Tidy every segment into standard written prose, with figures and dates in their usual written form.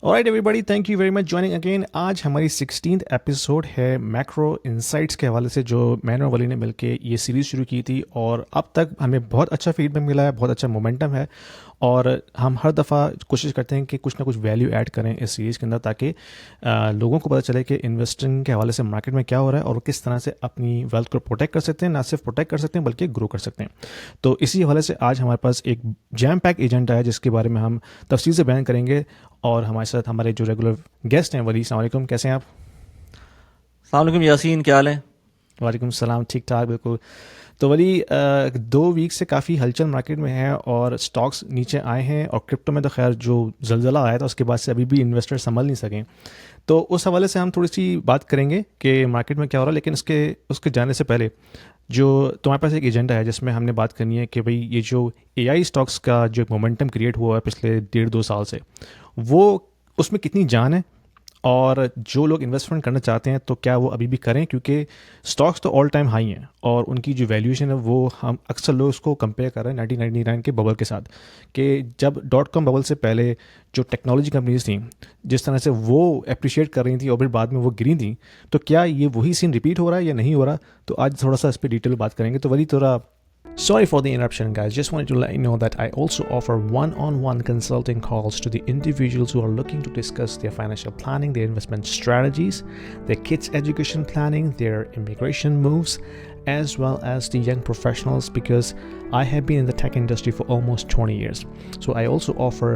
Alright everybody, thank you very much joining again. आज हमारी 16th episode है macro insights के हवाले से, जो मैंने और वली ने मिलके ये सीरीज़ शुरू की थी और अब तक हमें बहुत अच्छा फीडबैक मिला है, बहुत अच्छा मोमेंटम है। और हम हर दफ़ा कोशिश करते हैं कि कुछ ना कुछ वैल्यू ऐड करें इस सीरीज़ के अंदर, ताकि लोगों को पता चले कि इन्वेस्टिंग के हवाले से मार्केट में क्या हो रहा है और वो किस तरह से अपनी वेल्थ को प्रोटेक्ट कर सकते हैं। ना सिर्फ प्रोटेक्ट कर सकते हैं बल्कि ग्रो कर सकते हैं। तो इसी हवाले से आज हमारे पास एक जैम पैक एजेंडा है जिसके बारे में हम तफसील से बयान करेंगे। और हमारे साथ हमारे जो रेगुलर गेस्ट हैं, वली, अस्सलाम वालेकुम, कैसे हैं आप? अस्सलाम वालेकुम यासीन, क्या हाल है? वालेकुम सलाम, ठीक ठाक बिल्कुल। तो वली, 2 वीक से काफ़ी हलचल मार्केट में है और स्टॉक्स नीचे आए हैं, और क्रिप्टो में तो खैर जो जलजला आया था उसके बाद से अभी भी इन्वेस्टर संभल नहीं सकें। तो उस हवाले से हम थोड़ी सी बात करेंगे कि मार्केट में क्या हो रहा है। लेकिन उसके जाने से पहले, जो तुम्हारे पास एक एजेंडा है जिसमें हमने बात करनी है कि भाई ये जो एआई स्टॉक्स का जो मोमेंटम क्रिएट हुआ है पिछले 1.5-2 साल से, वो उसमें कितनी जान है, और जो लोग इन्वेस्टमेंट करना चाहते हैं तो क्या वो अभी भी करें, क्योंकि स्टॉक्स तो ऑल टाइम हाई हैं और उनकी जो वैल्यूएशन है वो हम अक्सर लोग उसको कंपेयर कर रहे हैं 1999 के बबल के साथ, कि जब .com बबल से पहले जो टेक्नोलॉजी कंपनीज थी जिस तरह से वो अप्रिशिएट कर रही थी और फिर बाद में वो गिरी थी, तो क्या ये वही सीन रिपीट हो रहा है या नहीं हो रहा। तो आज थोड़ा सा इस पर डिटेल बात करेंगे। तो वही थोड़ा sorry for the interruption, guys. Just wanted to let you know that I also offer one on one consulting calls to the individuals who are looking to discuss their financial planning, their investment strategies, their kids' education planning, their immigration moves, as well as the young professionals, because I have been in the tech industry for almost 20 years. So I also offer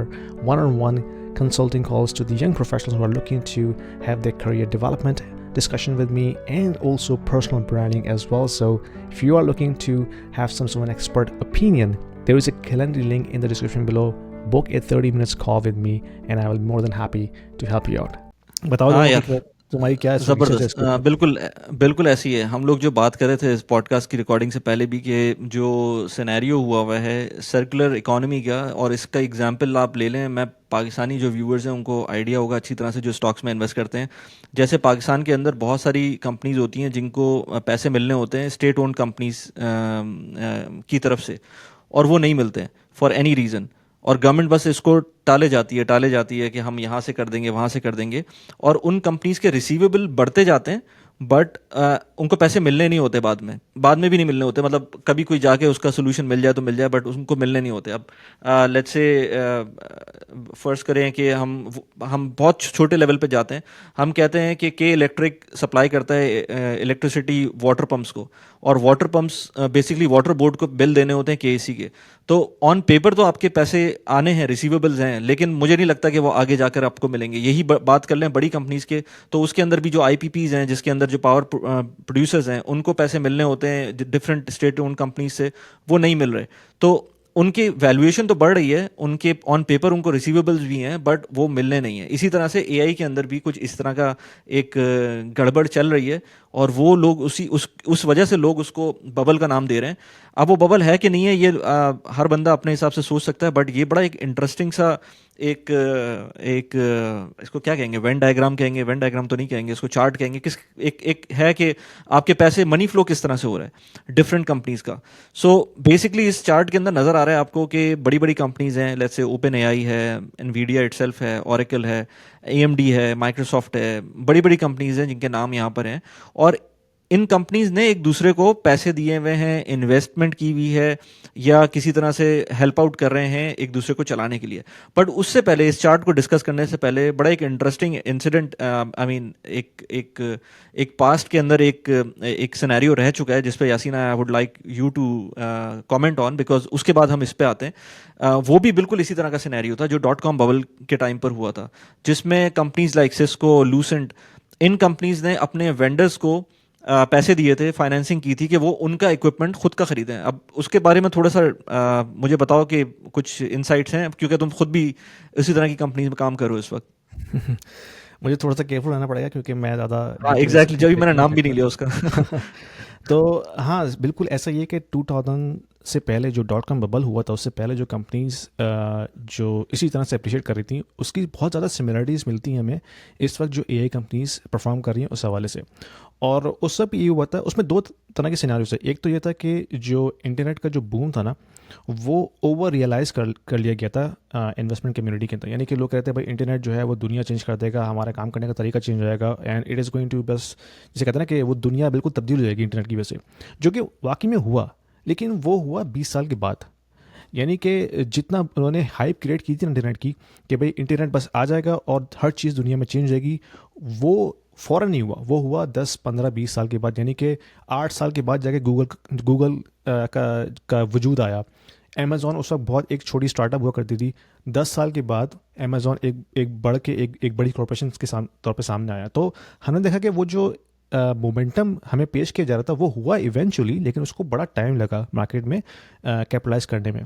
one on one consulting calls to the young professionals who are looking to have their career development discussion with me, and also personal branding as well. So if you are looking to have some sort of an expert opinion, there is a calendar link in the description below. Book a 30 minutes call with me and I will be more than happy to help you out. बताओ हाँ दोनों यार, की तुम्हारी क्या research है ज़बरदस्त। इसके ऊपर? बिल्कुल बिल्कुल ऐसी है। हम लोग जो बात कर रहे थे इस पॉडकास्ट की रिकॉर्डिंग से पहले भी, कि जो सिनेरियो हुआ है सर्कुलर इकोनॉमी का, और इसका एग्जांपल आप ले लें। मैं पाकिस्तानी जो व्यूअर्स हैं उनको आइडिया होगा अच्छी तरह से, जो स्टॉक्स में इन्वेस्ट करते हैं। जैसे पाकिस्तान के अंदर बहुत सारी कंपनीज होती हैं जिनको पैसे मिलने होते हैं स्टेट ओन्ड कंपनीज की तरफ से, और वो नहीं मिलते हैं फॉर एनी रीज़न। और गवर्नमेंट बस इसको टाले जाती है कि हम यहाँ से कर देंगे, वहाँ से कर देंगे, और उन कंपनीज के रिसीवेबल बढ़ते जाते हैं। बट उनको पैसे मिलने नहीं होते, बाद में भी नहीं मिलने होते। मतलब कभी कोई जाके उसका सोल्यूशन मिल जाए तो मिल जाए, बट उनको मिलने नहीं होते। अब लेट्स से फर्स्ट करें कि हम बहुत छोटे लेवल पे जाते हैं। हम कहते हैं कि के इलेक्ट्रिक सप्लाई करता है इलेक्ट्रिसिटी वाटर पंप्स को, और water pumps basically water board को बिल देने होते हैं केएसी के। तो ऑन पेपर तो आपके पैसे आने हैं, रिसीवेबल्स हैं, लेकिन मुझे नहीं लगता कि वो आगे जाकर आपको मिलेंगे। यही बात कर लें बड़ी कंपनीज के, तो उसके अंदर भी जो आईपीपीज हैं, जिसके अंदर जो पावर प्रोड्यूसर्स हैं, उनको पैसे मिलने होते हैं डिफरेंट स्टेट ओन कंपनीज से, वो नहीं मिल रहे। तो उनकी वैल्यूएशन तो बढ़ रही है, उनके ऑन पेपर उनको रिसीवेबल्स भी हैं, बट वो मिलने नहीं है। इसी तरह से एआई के अंदर भी कुछ इस तरह का एक गड़बड़ चल रही है, और वो लोग उस वजह से लोग उसको बबल का नाम दे रहे हैं। अब वो बबल है कि नहीं है, ये हर बंदा अपने हिसाब से सोच सकता है। बट ये बड़ा एक इंटरेस्टिंग सा इसको क्या कहेंगे, वेन डायग्राम कहेंगे, वेन डायग्राम तो नहीं कहेंगे, इसको चार्ट कहेंगे। किस एक है कि आपके पैसे मनी फ्लो किस तरह से हो रहा है डिफरेंट कंपनीज का। सो बेसिकली इस चार्ट के अंदर नज़र आ रहा है आपको कि बड़ी बड़ी कंपनीज हैं, लेट्स से ओपन एआई है, एनवीडिया इटसेल्फ है, ओरेकल है, एएमडी है, माइक्रोसॉफ्ट है। बड़ी बड़ी कंपनीज हैं जिनके नाम यहाँ पर हैं, और इन कंपनीज ने एक दूसरे को पैसे दिए हुए हैं, इन्वेस्टमेंट की हुई है, या किसी तरह से हेल्प आउट कर रहे हैं एक दूसरे को चलाने के लिए। बट उससे पहले, इस चार्ट को डिस्कस करने से पहले, बड़ा एक इंटरेस्टिंग इंसिडेंट, आई मीन एक पास्ट के अंदर एक सिनेरियो रह चुका है जिस पे Yasin, I would like you to comment on, because उसके बाद हम इस पे आते हैं। वो भी बिल्कुल इसी तरह का सिनेरियो था जो .com बबल के टाइम पर हुआ था, जिसमें कंपनीज लाइक सिस्को, लूसेंट, इन कंपनीज ने अपने वेंडर्स को पैसे दिए थे, फाइनेंसिंग की थी कि वो उनका इक्विपमेंट खुद का खरीदें। अब उसके बारे में थोड़ा सा मुझे बताओ कि कुछ इंसाइट्स हैं, क्योंकि तुम खुद भी इसी तरह की कंपनी में काम करो इस वक्त। मुझे थोड़ा सा केयरफुल रहना पड़ेगा क्योंकि मैं ज़्यादा हाँ डिटेल एग्जैक्टली, इसमें जब भी डिटेल मैंने नहीं नाम भी नहीं सकता। लिया उसका। तो हाँ, बिल्कुल ऐसा ही है कि से पहले जो डॉट कॉम बबल हुआ था, उससे पहले जो कंपनीज जो इसी तरह से अप्रिशिएट कर रही थी, उसकी बहुत ज़्यादा सिमिलरिटीज़ मिलती हैं हमें इस वक्त जो एआई कंपनीज परफॉर्म कर रही हैं उस हवाले से। और उस सब ये हुआ था, उसमें दो तरह के सिनारियोज थे। एक तो ये था कि जो इंटरनेट का जो बूम था ना, वो ओवर रियलाइज कर लिया गया था इन्वेस्टमेंट कम्युनिटी के अंदर। यानी कि लोग कहते हैं भाई इंटरनेट जो है वो दुनिया चेंज कर देगा, हमारा काम करने का तरीका चेंज हो जाएगा, and it is going to बस, जिसे कहते हैं ना कि वो दुनिया बिल्कुल तब्दील हो जाएगी इंटरनेट की वजह से, जो कि वाकई में हुआ। लेकिन वो हुआ 20 साल के बाद। यानी कि जितना उन्होंने हाइप क्रिएट की थी इंटरनेट की कि भाई इंटरनेट बस आ जाएगा और हर चीज़ दुनिया में चेंज हो जाएगी, वो फ़ौरन नहीं हुआ। वो हुआ 10 15 20 साल के बाद। यानी कि 8 साल के बाद जाके गूगल का वजूद आया। अमेज़ॉन उस वक्त बहुत एक छोटी स्टार्टअप हुआ करती थी। 10 साल के बाद अमेज़ॉन एक बढ़ के एक बड़ी कॉर्पोरेशन के तौर पे सामने आया। तो हमने देखा कि वो जो मोमेंटम हमें पेश किया जा रहा था वो हुआ इवेंचुअली, लेकिन उसको बड़ा टाइम लगा मार्केट में कैपिटलाइज करने में।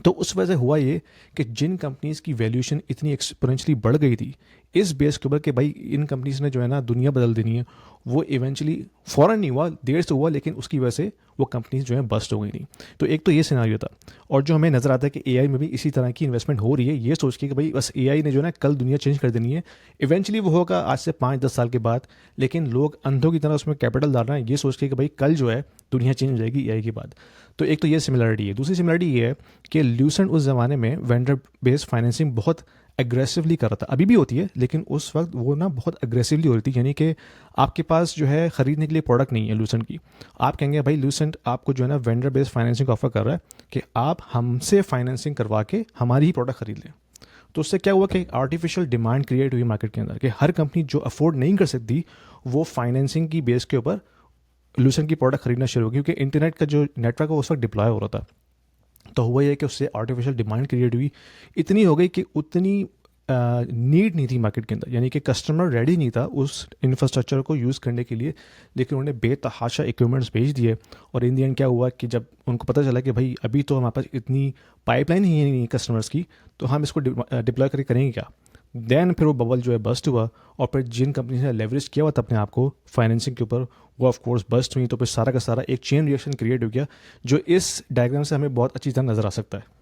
तो उस वजह से हुआ ये कि जिन कंपनीज़ की वैल्यूएशन इतनी एक्सपोनेंशियली बढ़ गई थी इस बेस के ऊपर कि भाई इन कंपनीज़ ने जो है ना दुनिया बदल देनी है, वो इवेंचुअली फ़ौरन नहीं हुआ, देर से हुआ, लेकिन उसकी वजह से वो कंपनीज जो है बस्ट हो गई थी। तो एक तो ये सिनारियो था। और जो हमें नज़र आता है कि एआई में भी इसी तरह की इन्वेस्टमेंट हो रही है, ये सोच के कि भाई बस एआई ने जो है ना कल दुनिया चेंज कर देनी है। इवेंचुअली वो होगा आज से 5-10 साल के बाद, लेकिन लोग अंधों की तरह उसमें कैपिटल डाल रहे हैं ये सोच के कि भाई कल जो है दुनिया चेंज हो जाएगी एआई के बाद। तो एक तो ये सिमिलरिटी है। दूसरी सिमिलरिटी ये है कि ल्यूसेंट उस ज़माने में वेंडर बेस्ड फाइनेंसिंग बहुत एग्रेसिवली कर रहा था। अभी भी होती है, लेकिन उस वक्त वो ना बहुत एग्रेसिवली हो रही थी। यानी कि आपके पास जो है ख़रीदने के लिए प्रोडक्ट नहीं है लूसेंट की, आप कहेंगे भाई लूसेंट आपको जो है ना वेंडर बेस्ड फाइनेंसिंग ऑफर कर रहा है कि आप हमसे फाइनेंसिंग करवा के हमारी ही प्रोडक्ट खरीद लें। तो उससे क्या हुआ कि आर्टिफिशियल डिमांड क्रिएट हुई मार्केट के अंदर कि हर कंपनी जो अफोर्ड नहीं कर सकती वो फाइनेंसिंग की बेस के ऊपर लूसेंट की प्रोडक्ट खरीदना शुरू हो गई, क्योंकि इंटरनेट का जो नेटवर्क है उस वक्त डिप्लॉय हो रहा था। तो हुआ ये कि उससे आर्टिफिशियल डिमांड क्रिएट हुई, इतनी हो गई कि उतनी नीड नहीं थी मार्केट के अंदर। यानी कि कस्टमर रेडी नहीं था उस इंफ्रास्ट्रक्चर को यूज़ करने के लिए, लेकिन उन्होंने बेतहाशा इक्विपमेंट्स भेज दिए। और इन दी एंड क्या हुआ कि जब उनको पता चला कि भाई अभी तो हमारे पास इतनी पाइपलाइन ही नहीं है कस्टमर्स की, तो हम इसको डिप्लॉय करके करेंगे क्या। देन फिर वो बबल जो है बस्ट हुआ, और फिर जिन कंपनी ने लेवरेज किया हुआ था अपने आप को फाइनेंसिंग के ऊपर, वो ऑफ कोर्स बस्ट हुई। तो फिर सारा का सारा एक चेन रिएक्शन क्रिएट हो गया, जो इस डायग्राम से हमें बहुत अच्छी तरह नज़र आ सकता है।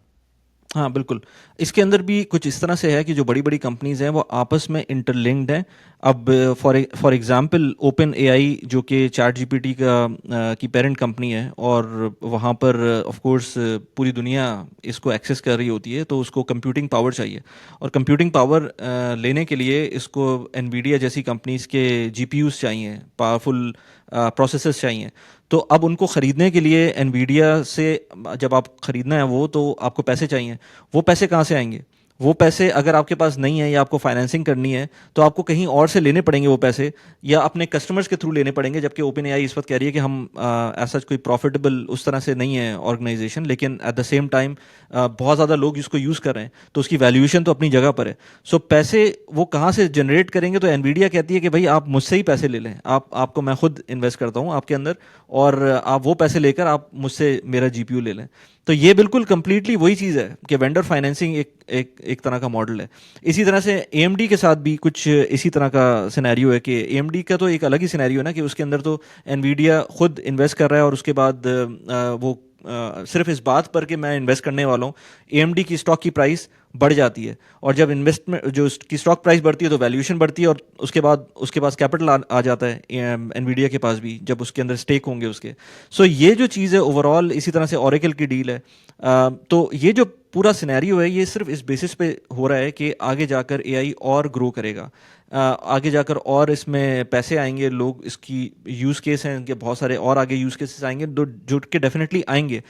हाँ, बिल्कुल। इसके अंदर भी कुछ इस तरह से है कि जो बड़ी-बड़ी कंपनीज़ हैं, वो आपस में इंटरलिंक्ड हैं। अब फॉर एग्ज़ाम्पल ओपन एआई जो कि चैट जीपीटी की पेरेंट कंपनी है, और वहाँ पर ऑफ कोर्स पूरी दुनिया इसको एक्सेस कर रही होती है, तो उसको कंप्यूटिंग पावर चाहिए। और कंप्यूटिंग पावर लेने के लिए इसको एनवीडिया जैसी कंपनीज़ के जीपीयूज़ चाहिए, पावरफुल प्रोसेसर्स चाहिए। तो अब उनको ख़रीदने के लिए एनवीडिया से जब आप ख़रीदना है वो, तो आपको पैसे चाहिए। वो पैसे कहाँ से आएंगे? वो पैसे अगर आपके पास नहीं है या आपको फाइनेंसिंग करनी है, तो आपको कहीं और से लेने पड़ेंगे वो पैसे, या अपने कस्टमर्स के थ्रू लेने पड़ेंगे। जबकि ओपन एआई इस वक्त कह रही है कि हम ऐसा कोई प्रॉफिटेबल उस तरह से नहीं है ऑर्गेनाइजेशन, लेकिन एट द सेम टाइम बहुत ज़्यादा लोग इसको यूज़ कर रहे हैं, तो उसकी वैल्यूएशन तो अपनी जगह पर है। सो पैसे वो कहाँ से जनरेट करेंगे? तो एनवीडिया कहती है कि भाई आप मुझसे ही पैसे ले लें, आपको मैं खुद इन्वेस्ट करता हूँ आपके अंदर, और आप वो पैसे लेकर आप मुझसे मेरा जीपीयू ले लें। तो ये बिल्कुल कंप्लीटली वही चीज़ है कि वेंडर फाइनेंसिंग एक तरह का मॉडल है। इसी तरह से एएमडी के साथ भी कुछ इसी तरह का सिनेरियो है कि एएमडी का तो एक अलग ही सिनेरियो है ना, कि उसके अंदर तो एनवीडिया खुद इन्वेस्ट कर रहा है, और उसके बाद वो सिर्फ इस बात पर कि मैं इन्वेस्ट करने वाला हूँ, एएमडी की स्टॉक की प्राइस बढ़ जाती है। और जब इन्वेस्टमेंट जो उसकी स्टॉक प्राइस बढ़ती है तो वैल्यूएशन बढ़ती है, और उसके बाद उसके पास कैपिटल आ जाता है एनवीडिया के पास भी, जब उसके अंदर स्टेक होंगे उसके। सो ये जो चीज़ है ओवरऑल, इसी तरह से ओरेकल की डील है। तो ये जो पूरा सिनेरियो है, ये सिर्फ इस बेसिस पे हो रहा है कि आगे जाकर एआई और ग्रो करेगा, आगे जाकर और इसमें पैसे आएंगे, लोग इसकी यूज़ केस हैं इनके बहुत सारे, और आगे यूज़ केसेस आएंगे जो कि डेफिनेटली आएंगे।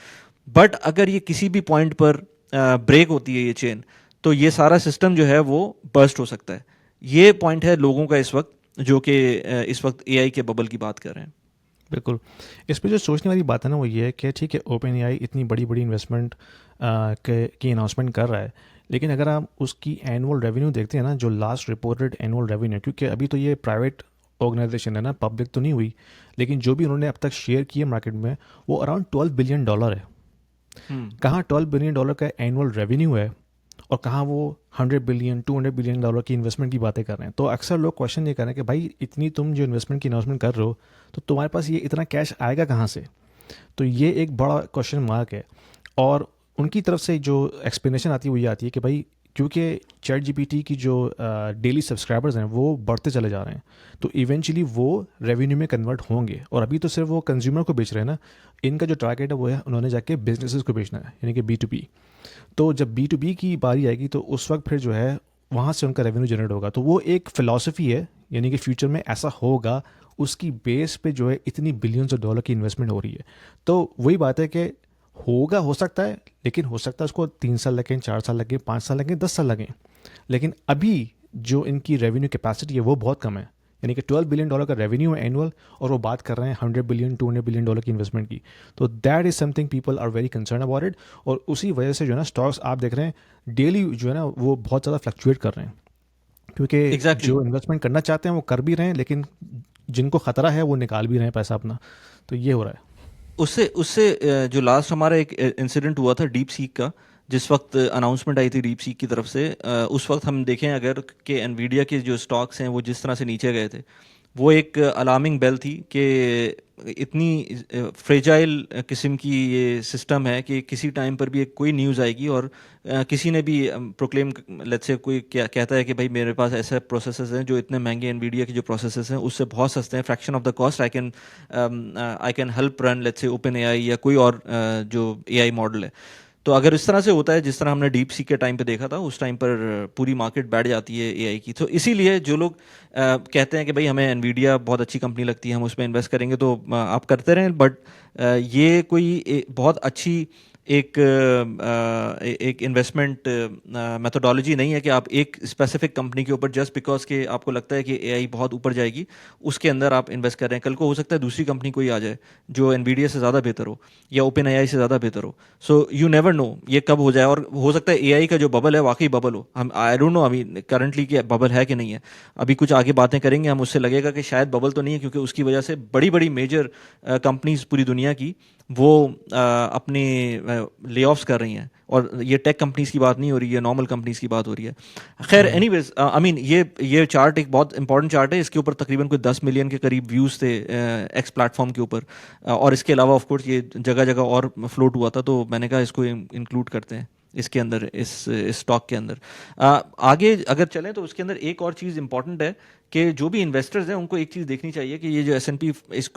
बट अगर ये किसी भी पॉइंट पर ब्रेक होती है ये चेन, तो ये सारा सिस्टम जो है वो बर्स्ट हो सकता है। ये पॉइंट है लोगों का इस वक्त, जो कि इस वक्त एआई के बबल की बात कर रहे हैं। बिल्कुल। इस पे जो सोचने वाली बात है ना वो ये है कि ठीक है ओपन एआई इतनी बड़ी बड़ी इन्वेस्टमेंट की अनाउंसमेंट कर रहा है, लेकिन अगर आप उसकी एनुअल रेवेन्यू देखते हैं ना, जो लास्ट रिपोर्टेड एनुअल रेवेन्यू, क्योंकि अभी तो ये प्राइवेट ऑर्गेनाइजेशन है ना, पब्लिक तो नहीं हुई, लेकिन जो भी उन्होंने अब तक शेयर किए मार्केट में वो अराउंड $12 बिलियन है। कहाँ $12 बिलियन का एनुअल रेवेन्यू है, और कहाँ वो 100 बिलियन $200 बिलियन की इन्वेस्टमेंट की बातें कर रहे हैं। तो अक्सर लोग क्वेश्चन ये कर रहे हैं कि भाई इतनी तुम जो इन्वेस्टमेंट की अनाउंसमेंट कर रहे हो, तो तुम्हारे पास ये इतना कैश आएगा कहाँ से। तो ये एक बड़ा क्वेश्चन मार्क है। और उनकी तरफ से जो एक्सप्लेनेशन आती है वो ये आती है कि भाई क्योंकि चैट जीपीटी की जो डेली सब्सक्राइबर्स हैं वो बढ़ते चले जा रहे हैं, तो इवेंचुअली वो रेवेन्यू में कन्वर्ट होंगे। और अभी तो सिर्फ वो कंज्यूमर को बेच रहे हैं ना, इनका जो टारगेट है वो है उन्होंने जाके बिजनेसेस को बेचना है, यानी कि बी टू बी। तो जब बी टू बी की बारी आएगी तो उस वक्त फिर जो है वहाँ से उनका रेवेन्यू जनरेट होगा। तो वो एक फ़िलासफ़ी है, यानी कि फ्यूचर में ऐसा होगा, उसकी बेस पे जो है इतनी बिलियंस ऑफ डॉलर की इन्वेस्टमेंट हो रही है। तो वही बात है कि होगा, हो सकता है, लेकिन हो सकता है उसको 3 साल लगें, 4 साल लगें, 5 साल लगें, 10 साल लगें। लेकिन अभी जो इनकी रेवेन्यू कैपेसिटी है वो बहुत कम है, यानी कि $12 बिलियन का रेवेन्यू है एनुअल, और वो बात कर रहे हैं $100 बिलियन $200 बिलियन की इन्वेस्टमेंट की। तो that is something people are very concern about it. और उसी वजह से जो है ना स्टॉक्स आप देख रहे हैं डेली जो है ना वो बहुत ज़्यादा फ्लक्चुएट कर रहे हैं, क्योंकि एग्जैक्टली जो इन्वेस्टमेंट करना चाहते हैं वो कर भी रहे हैं, लेकिन जिनको ख़तरा है वो निकाल भी रहे हैं पैसा अपना। तो ये हो रहा है। उससे उससे जो लास्ट हमारा एक इंसिडेंट हुआ था डीप सीक का, जिस वक्त अनाउंसमेंट आई थी डीप सीक की तरफ से, उस वक्त हम देखें अगर कि एनवीडिया के जो स्टॉक्स हैं वो जिस तरह से नीचे गए थे, वो एक अलार्मिंग बेल थी कि इतनी फ्रेजाइल किस्म की ये सिस्टम है कि किसी टाइम पर भी एक कोई न्यूज़ आएगी और किसी ने भी प्रोक्लेम, लेट्स से कोई क्या कहता है कि भाई मेरे पास ऐसे प्रोसेसर्स हैं जो इतने महंगे एनवीडिया के जो प्रोसेसर्स हैं उससे बहुत सस्ते हैं, fraction of the cost, I can help run let's say open AI या कोई और जो एआई मॉडल है। तो अगर इस तरह से होता है जिस तरह हमने डीप सीक के टाइम पे देखा था, उस टाइम पर पूरी मार्केट बैठ जाती है एआई की। तो इसीलिए जो लोग कहते हैं कि भाई हमें एनवीडिया बहुत अच्छी कंपनी लगती है, हम उसमें इन्वेस्ट करेंगे, तो आप करते रहें, बट ये कोई बहुत अच्छी एक एक इन्वेस्टमेंट मेथोडोलॉजी नहीं है कि आप एक स्पेसिफिक कंपनी के ऊपर जस्ट बिकॉज के आपको लगता है कि एआई बहुत ऊपर जाएगी उसके अंदर आप इन्वेस्ट कर रहे हैं। कल को हो सकता है दूसरी कंपनी कोई आ जाए जो एनवीडिया से ज़्यादा बेहतर हो या ओपन एआई से ज़्यादा बेहतर हो। सो यू नेवर नो ये कब हो जाए, और हो सकता है एआई का जो बबल है वाकई बबल हो। हम आई डोंट नो अभी करंटली कि बबल है कि नहीं है। अभी कुछ आगे बातें करेंगे हम, उससे लगेगा कि शायद बबल तो नहीं है, क्योंकि उसकी वजह से बड़ी बड़ी मेजर कंपनीज पूरी दुनिया की वो अपने ले ऑफ्स कर रही हैं, और ये टेक कंपनीज की बात नहीं हो रही है, नॉर्मल कंपनीज की बात हो रही है। खैर एनीवेज, आई मीन ये चार्ट एक बहुत इंपॉर्टेंट चार्ट है, इसके ऊपर तकरीबन कोई 10 मिलियन के करीब व्यूज़ थे एक्स प्लेटफॉर्म के ऊपर, और इसके अलावा ऑफ कोर्स ये जगह जगह और फ्लोट हुआ था, तो मैंने कहा इसको इंक्लूड करते हैं इसके अंदर, इस स्टॉक के अंदर। आगे अगर चलें तो उसके अंदर एक और चीज़ इंपॉर्टेंट है कि जो भी इन्वेस्टर्स हैं उनको एक चीज़ देखनी चाहिए कि ये जो एस.एन.पी,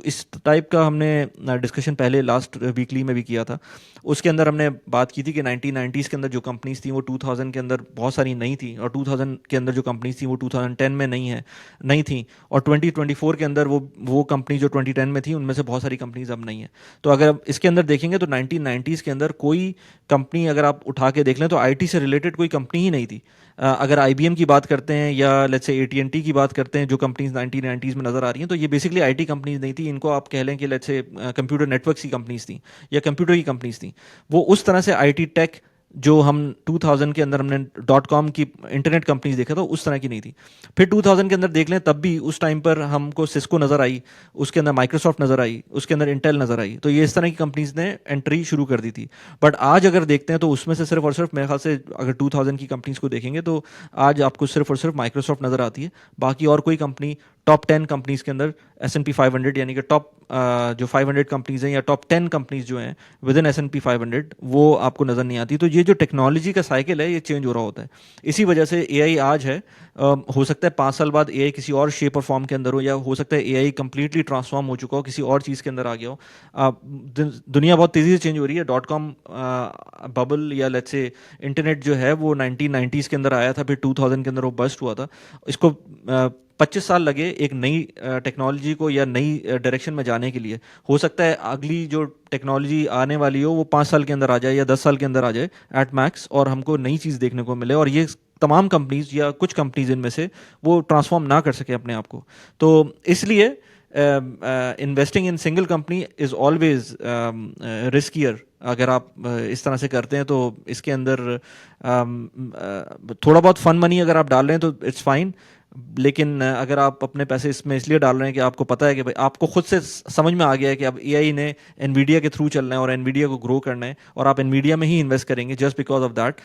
इस टाइप का हमने डिस्कशन पहले लास्ट वीकली में भी किया था। उसके अंदर हमने बात की थी कि 1990s के अंदर जो कंपनीज थी वो 2000 के अंदर बहुत सारी नहीं थी, और 2000 के अंदर जो कंपनीज थी वो 2010 में नहीं थी, और 2024 के अंदर वो कंपनी जो 2010 में थी उनमें से बहुत सारी कंपनीज अब नहीं है। तो अगर आप इसके अंदर देखेंगे तो 1990s के अंदर कोई कंपनी अगर आप उठा के देख लें तो आईटी से रिलेटेड कोई कंपनी ही नहीं थी। अगर आईबीएम की बात करते हैं या लेट्स से एटीएनटी की बात करते हैं, जो कंपनीज 1990s में नज़र आ रही हैं, तो ये बेसिकली आईटी कंपनीज नहीं थी। इनको आप कह लें कि लेट्स से कंप्यूटर नेटवर्क्स की कंपनीज थी या कंप्यूटर की कंपनीज थी। वो उस तरह से आईटी टेक जो हम 2000 के अंदर हमने डॉट कॉम की इंटरनेट कंपनीज देखा था उस तरह की नहीं थी। फिर 2000 के अंदर देख लें तब भी उस टाइम पर हमको सिस्को नज़र आई, उसके अंदर माइक्रोसॉफ्ट नज़र आई, उसके अंदर इंटेल नज़र आई। तो ये इस तरह की कंपनीज ने एंट्री शुरू कर दी थी। बट आज अगर देखते हैं तो उसमें से सिर्फ और सिर्फ मेरे ख्याल से अगर 2000 की कंपनीज को देखेंगे तो आज आपको सिर्फ और सिर्फ माइक्रोसॉफ्ट नज़र आती है। बाकी और कोई कंपनी टॉप 10 कंपनीज के अंदर S&P 500 यानी कि टॉप जो 500 कंपनीज हैं या टॉप 10 कंपनीज जो हैं विद इन S&P 500 वो आपको नज़र नहीं आती। तो ये जो टेक्नोलॉजी का साइकिल है ये चेंज हो रहा होता है। इसी वजह से एआई आज है, हो सकता है 5 साल बाद एआई किसी और शेप और फॉर्म के अंदर हो, या हो सकता है एआई कंप्लीटली ट्रांसफॉर्म हो चुका हो, किसी और चीज़ के अंदर आ गया हो। दुनिया बहुत तेज़ी से चेंज हो रही है। डॉट कॉम बबल या लेट्स से इंटरनेट जो है वो 1990s के अंदर आया था, फिर 2000 के अंदर वो बस्ट हुआ था। इसको 25 साल लगे एक नई टेक्नोलॉजी को या नई डायरेक्शन में जाने के लिए। हो सकता है अगली जो टेक्नोलॉजी आने वाली हो वो 5 साल के अंदर आ जाए या 10 साल के अंदर आ जाए एट मैक्स, और हमको नई चीज़ देखने को मिले, और ये तमाम कंपनीज या कुछ कंपनीज इनमें से वो ट्रांसफॉर्म ना कर सके अपने आप को। तो इसलिए investing in single company is always riskier. अगर आप इस तरह से करते हैं तो इसके अंदर थोड़ा बहुत फन मनी अगर आप डाल रहे हैं तो इट्स फाइन, लेकिन अगर आप अपने पैसे इसमें इसलिए डाल रहे हैं कि आपको पता है कि भाई आपको खुद से समझ में आ गया है कि अब एआई ने एनवीडिया के थ्रू चलना है और एनवीडिया को ग्रो करना है और आप एनवीडिया में ही इन्वेस्ट करेंगे जस्ट बिकॉज ऑफ दैट,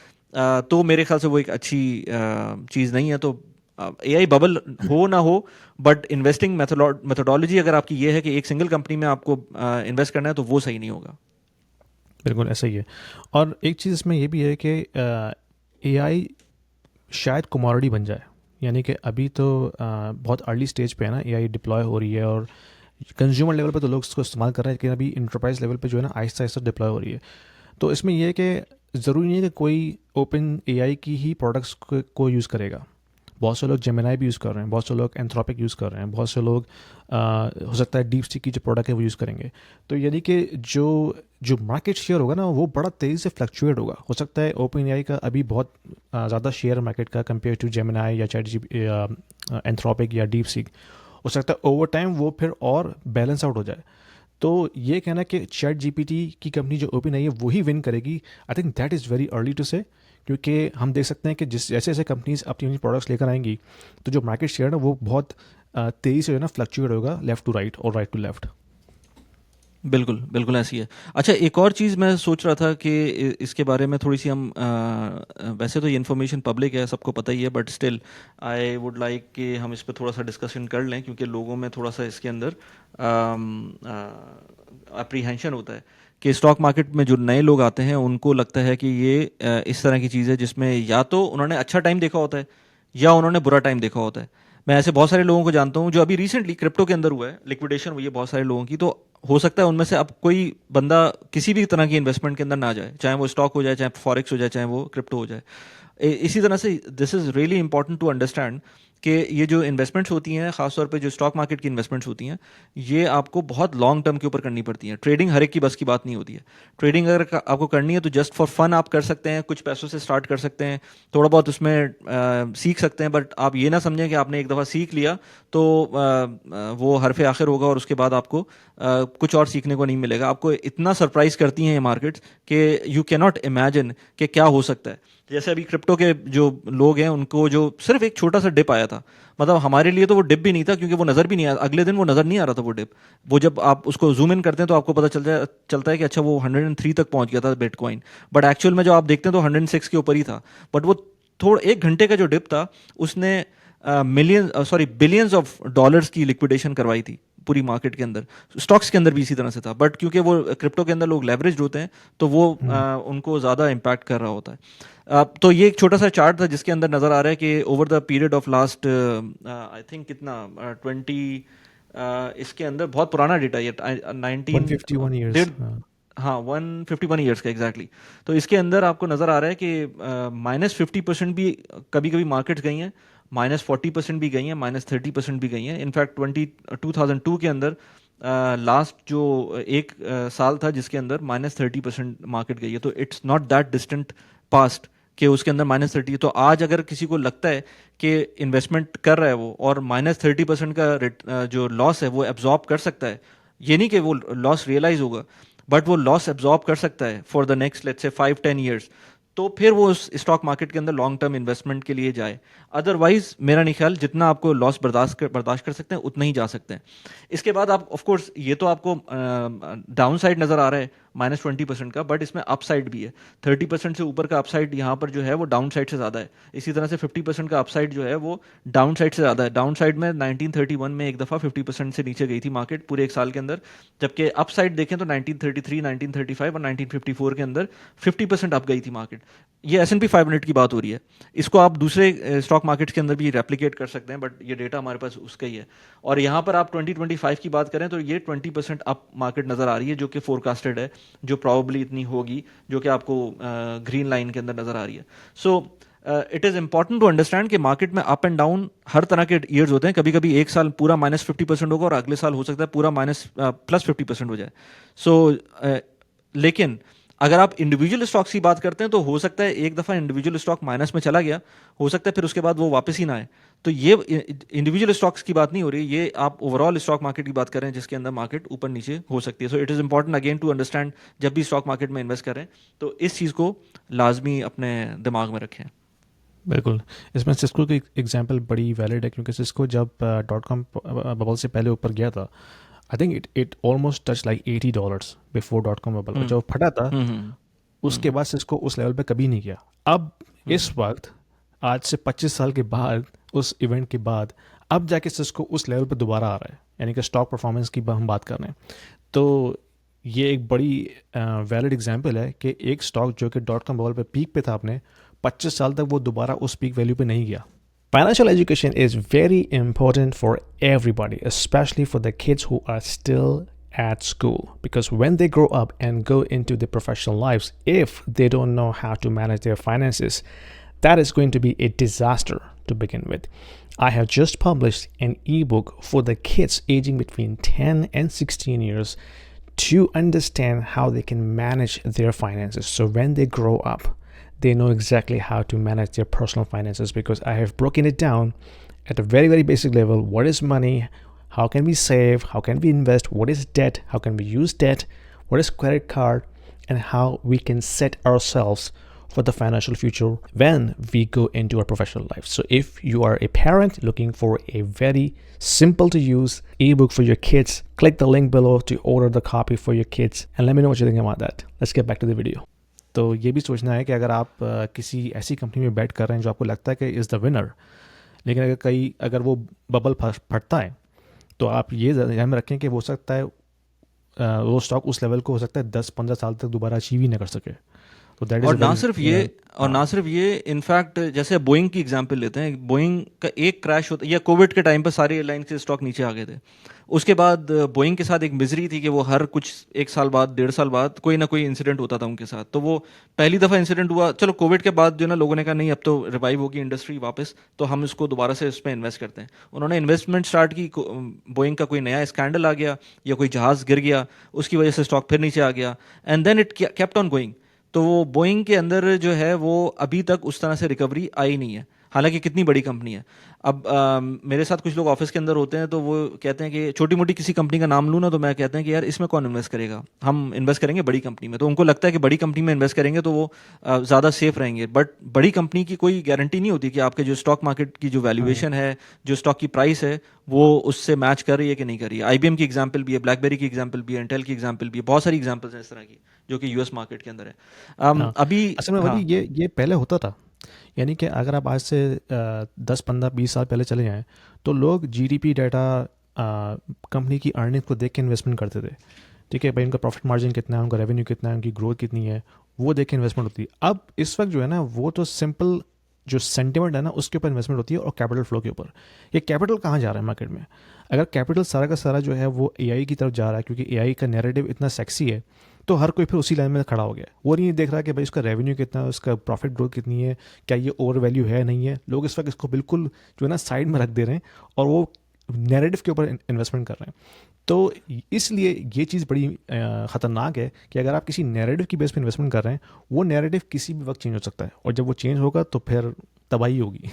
तो मेरे ख्याल से वो एक अच्छी चीज़ नहीं है। तो AI बबल हो ना हो, बट इन्वेस्टिंग मेथोडोलॉजी अगर आपकी ये है कि एक सिंगल कंपनी में आपको इन्वेस्ट करना है, तो वो सही नहीं होगा। बिल्कुल ऐसा ही है। और एक चीज़ इसमें ये भी है कि एआई शायद कमोडिटी बन जाए। यानी कि अभी तो बहुत अर्ली स्टेज पे है ना, एआई डिप्लॉय हो रही है, और कंज्यूमर लेवल पे तो लोग इसको इस्तेमाल कर रहे हैं, लेकिन अभी इंटरप्राइज लेवल पे जो है ना आहिस्ता आहिस्ता डिप्लॉय हो रही है। तो इसमें यह है कि ज़रूरी नहीं है कि कोई ओपन एआई की ही प्रोडक्ट्स को यूज़ करेगा। बहुत से लोग जेमिनाई भी यूज़ कर रहे हैं, बहुत से लोग एंथ्रोपिक यूज़ कर रहे हैं, बहुत से लोग हो सकता है डीप सीक की जो प्रोडक्ट है वो यूज़ करेंगे। तो यानी कि जो जो मार्केट शेयर होगा ना वो बड़ा तेज़ी से फ्लक्चुएट होगा। हो सकता है ओपन एआई का अभी बहुत ज़्यादा शेयर मार्केट का कंपेयर टू जेमिनाई या चैट जी एंथ्रोपिक या डीप सीक। हो सकता है ओवर टाइम वो फिर और बैलेंस आउट हो जाए। तो ये कहना कि चैट जीपीटी की कंपनी जो ओपन आई है वही विन करेगी, I think that is very early to say. क्योंकि हम देख सकते हैं कि जिस जैसे जैसे कंपनीज अपनी अपनी प्रोडक्ट्स लेकर आएंगी, तो जो मार्केट शेयर है ना वो बहुत तेज़ी से जो है ना फ्लक्चुएट होगा, लेफ्ट टू राइट और राइट टू लेफ्ट। बिल्कुल, बिल्कुल ऐसी है। अच्छा, एक और चीज़ मैं सोच रहा था कि इसके बारे में थोड़ी सी हम वैसे तो ये इन्फॉर्मेशन पब्लिक है, सबको पता ही है, but still I would like कि हम इस पे थोड़ा सा डिस्कशन कर लें, क्योंकि लोगों में थोड़ा सा इसके अंदर अप्रीहेंशन होता है कि स्टॉक मार्केट में जो नए लोग आते हैं उनको लगता है कि ये इस तरह की चीज़ है जिसमें या तो उन्होंने अच्छा टाइम देखा होता है या उन्होंने बुरा टाइम देखा होता है। मैं ऐसे बहुत सारे लोगों को जानता हूँ जो अभी रिसेंटली क्रिप्टो के अंदर हुआ है, लिक्विडेशन हुई है बहुत सारे लोगों की, तो हो सकता है उनमें से अब कोई बंदा किसी भी तरह की इन्वेस्टमेंट के अंदर ना जाए, चाहे वो स्टॉक हो जाए, चाहे फॉरेक्स हो जाए, चाहे वो क्रिप्टो हो जाए। इसी तरह से this is really important to understand कि ये जो इन्वेस्टमेंट्स होती हैं, खासतौर पे जो स्टॉक मार्केट की इन्वेस्टमेंट्स होती हैं, ये आपको बहुत लॉन्ग टर्म के ऊपर करनी पड़ती हैं। ट्रेडिंग हर एक की बस की बात नहीं होती है। ट्रेडिंग अगर आपको करनी है तो जस्ट फॉर फन आप कर सकते हैं, कुछ पैसों से स्टार्ट कर सकते हैं, थोड़ा बहुत उसमें सीख सकते हैं, बट आप ये ना समझें कि आपने एक दफ़ा सीख लिया तो वो हरफे आखिर होगा और उसके बाद आपको कुछ और सीखने को नहीं मिलेगा। आपको इतना सरप्राइज करती हैं ये मार्केट्स कि यू कैन नॉट इमेजिन कि क्या हो सकता है। जैसे अभी क्रिप्टो के जो लोग हैं उनको जो सिर्फ एक छोटा सा डिप आया था, मतलब हमारे लिए तो वो डिप भी नहीं था क्योंकि वो नज़र भी नहीं आया, अगले दिन वो नज़र नहीं आ रहा था वो डिप। वो जब आप उसको जूम इन करते हैं तो आपको पता चलता है कि अच्छा वो 103 तक पहुंच गया था बिटकॉइन, बट एक्चुअल में जो आप देखते हैं तो 106 के ऊपर ही था। बट वो थोड़ा एक घंटे का जो डिप था उसने बिलियंस ऑफ डॉलर्स की लिक्विडेशन करवाई थी पूरी मार्केट के अंदर। स्टॉक्स के अंदर भी इसी तरह से था, बट क्योंकि वो क्रिप्टो के अंदर लोग लेवरेज्ड होते हैं तो वो उनको ज़्यादा इम्पैक्ट कर रहा होता है। तो ये एक छोटा सा चार्ट था जिसके अंदर नज़र आ रहा है कि over the period of last I think कितना 20 इसके अंदर बहुत पुराना डेटा ये 19 151 ईयर्स। डेढ़ हाँ 151 ईयर्स का एग्जैक्टली। तो इसके अंदर आपको नज़र आ रहा है कि -50% भी कभी कभी मार्केट्स गई हैं, -40% भी गई हैं, -30% भी गई हैं। इनफैक्ट 2002 के अंदर लास्ट जो एक साल था जिसके अंदर -30% मार्केट गई है। तो it's not that distant past कि उसके अंदर -30। तो आज अगर किसी को लगता है कि इन्वेस्टमेंट कर रहा है वो और -30% का जो लॉस है वो एब्जॉर्ब कर सकता है, ये नहीं कि वो लॉस रियलाइज होगा, बट वो लॉस एब्जॉर्ब कर सकता है for the next let's say 5-10 years, तो फिर वो उस स्टॉक मार्केट के अंदर लॉन्ग टर्म इन्वेस्टमेंट के लिए जाए। अदरवाइज मेरा नहीं ख्याल जितना आपको लॉस बर्दाश्त कर सकते हैं उतना ही जा सकते हैं। इसके बाद आप ऑफ कोर्स ये तो आपको डाउन साइड नज़र आ रहा है -20% का, बट इसमें अप साइड भी है। 30% से ऊपर का अपसाइड यहाँ पर जो है वो डाउन साइड से ज़्यादा है। इसी तरह से 50% का अपसाइड जो है वो डाउन साइड से ज़्यादा है। डाउन साइड में 1931 में एक दफ़ा 50% से नीचे गई थी मार्केट पूरे एक साल के अंदर, जबकि अप साइड देखें तो 1933, 1935 और 1954 के अंदर 50% अप गई थी मार्केट। ये S&P 500 की बात हो रही है। इसको आप दूसरे स्टॉक मार्केट्स के अंदर भी रेप्लिकेट कर सकते हैं, बट ये डेटा हमारे पास उसका ही है। और यहाँ पर आप 2025 की बात करें तो ये 20% अप मार्केट नज़र आ रही है, जो कि फोरकास्टेड है, जो प्रॉब्ली इतनी होगी, जो कि आपको ग्रीन लाइन के अंदर नज़र आ रही है। So it is important to understand कि मार्केट में अप एंड डाउन हर तरह के ईयर्स होते हैं। कभी कभी एक साल पूरा -50% होगा और अगले साल हो सकता है पूरा +50% हो जाए। सो लेकिन अगर आप इंडिविजुअल स्टॉक्स की बात करते हैं तो हो सकता है एक दफ़ा इंडिविजुअल स्टॉक माइनस में चला गया, हो सकता है फिर उसके बाद वो वापस ही ना आए। तो ये इंडिविजुअल स्टॉक्स की बात नहीं हो रही, ये आप ओवरऑल स्टॉक मार्केट की बात कर रहे हैं जिसके अंदर मार्केट ऊपर नीचे हो सकती है। So it is important again to understand जब भी स्टॉक मार्केट में इन्वेस्ट करें तो इस चीज़ को लाजमी अपने दिमाग में रखें। बिल्कुल। इसमें सिस्को की एग्जांपल बड़ी वैलिड है, क्योंकि सिस्को जब .com बबल से पहले ऊपर गया था, I think it it almost touch like $80 before .com bubble, और हम्म जब फटा था हम्म हम्म उसके बाद सिस्को उस लेवल पे कभी नहीं गया। अब हम्म इस वक्त आज से 25 साल के बाद उस इवेंट के बाद अब जाके सिस्को उस लेवल पर दोबारा आ रहा है, यानी कि स्टॉक परफॉर्मेंस की हम बात कर रहे हैं। तो ये एक बड़ी वैलिड एग्जांपल है कि एक स्टॉक जो कि डॉट कॉम बबल पे पीक पे था अपने, 25 साल तक वो दोबारा उस पीक वैल्यू पे नहीं गया। Financial education is very important for everybody, especially for the kids who are still at school. Because when they grow up and go into the professional lives, if they don't know how to manage their finances, that is going to be a disaster to begin with. I have just published an ebook for the kids aging between 10 and 16 years to understand how they can manage their finances. So when they grow up, they know exactly how to manage their personal finances, because I have broken it down at a very, very basic level. What is money? How can we save? How can we invest? What is debt? How can we use debt? What is credit card? And how we can set ourselves for the financial future when we go into our professional life. So if you are a parent looking for a very simple to use ebook for your kids, click the link below to order the copy for your kids and let me know what you think about that. Let's get back to the video. तो ये भी सोचना है कि अगर आप किसी ऐसी कंपनी में बैट कर रहे हैं जो आपको लगता है कि इज़ द विनर, लेकिन अगर वो बबल फटता है, तो आप ये ध्यान में रखें कि हो सकता है वो स्टॉक उस लेवल को हो सकता है 10-15 साल तक दोबारा अचीव ही ना कर सके। तो दैट इज़ और ना सिर्फ ये और ना हाँ सिर्फ ये इनफैक्ट जैसे बोइंग की एग्जांपल लेते हैं, बोइंग का एक क्रैश होता, या कोविड के टाइम पर सारी एयरलाइन के स्टॉक नीचे आ गए थे। उसके बाद बोइंग के साथ एक मिजरी थी कि वो हर कुछ 1 साल बाद 1.5 साल बाद कोई ना कोई इंसिडेंट होता था उनके साथ। तो वो पहली दफ़ा इंसिडेंट हुआ, चलो कोविड के बाद जो ना लोगों ने कहा नहीं अब तो रिवाइव होगी इंडस्ट्री वापस, तो हम इसको दोबारा से इस पर इन्वेस्ट करते हैं। उन्होंने इन्वेस्टमेंट स्टार्ट की, बोइंग का कोई नया स्कैंडल आ गया या कोई जहाज़ गिर गया, उसकी वजह से स्टॉक फिर नीचे आ गया, and then it kept on going. तो वो बोइंग के अंदर जो है वो अभी तक उस तरह से रिकवरी आई नहीं है, हालांकि कितनी बड़ी कंपनी है। अब मेरे साथ कुछ लोग ऑफिस के अंदर होते हैं तो वो कहते हैं कि छोटी मोटी किसी कंपनी का नाम लूँ ना, तो मैं कहते हैं कि यार इसमें कौन इन्वेस्ट करेगा, हम इन्वेस्ट करेंगे बड़ी कंपनी में। तो उनको लगता है कि बड़ी कंपनी में इन्वेस्ट करेंगे तो वो ज़्यादा सेफ रहेंगे, बट बड़ी कंपनी की कोई गारंटी नहीं होती कि आपके जो स्टॉक मार्केट की जो वैल्यूएशन है, जो स्टॉक की प्राइस है, वो उससे मैच कर रही है कि नहीं कर रही है। आईबीएम की एग्जाम्पल भी है, ब्लैकबेरी की एग्जाम्पल भी है, इंटेल की एग्जाम्पल भी है, बहुत सारी एग्जाम्पल्स हैं इस तरह की जो कि यूएस मार्केट के अंदर है। हाँ। अभी असल में वही हाँ ये पहले होता था, यानी कि अगर आप आज से 10-15-20 साल पहले चले जाएं तो लोग जीडीपी डाटा, कंपनी की अर्निंग को देख के इन्वेस्टमेंट करते थे। ठीक है भाई, उनका प्रॉफिट मार्जिन कितना है, उनका रेवेन्यू कितना है, उनकी ग्रोथ कितनी है, वो देख के इन्वेस्टमेंट होती है। अब इस वक्त जो है ना, वो तो सिंपल जो सेंटिमेंट है ना उसके ऊपर इन्वेस्टमेंट होती है और कैपिटल फ्लो के ऊपर। ये कैपिटल कहाँ जा रहा है मार्केट में? अगर कैपिटल सारा का सारा जो है वो एआई की तरफ जा रहा है, क्योंकि एआई का नैरेटिव इतना सेक्सी है, तो हर कोई फिर उसी लाइन में खड़ा हो गया। वो नहीं देख रहा कि भाई उसका रेवेन्यू कितना है, उसका प्रॉफिट ग्रोथ कितनी है, क्या ये ओवर वैल्यू है नहीं है। लोग इस वक्त इसको बिल्कुल जो है ना साइड में रख दे रहे हैं और वो नैरेटिव के ऊपर इन्वेस्टमेंट कर रहे हैं। तो इसलिए ये चीज़ बड़ी ख़तरनाक है कि अगर आप किसी नैरेटिव की बेस पे इन्वेस्टमेंट कर रहे हैं, वो नैरेटिव किसी भी वक्त चेंज हो सकता है, और जब वो चेंज होगा तो फिर तबाही होगी।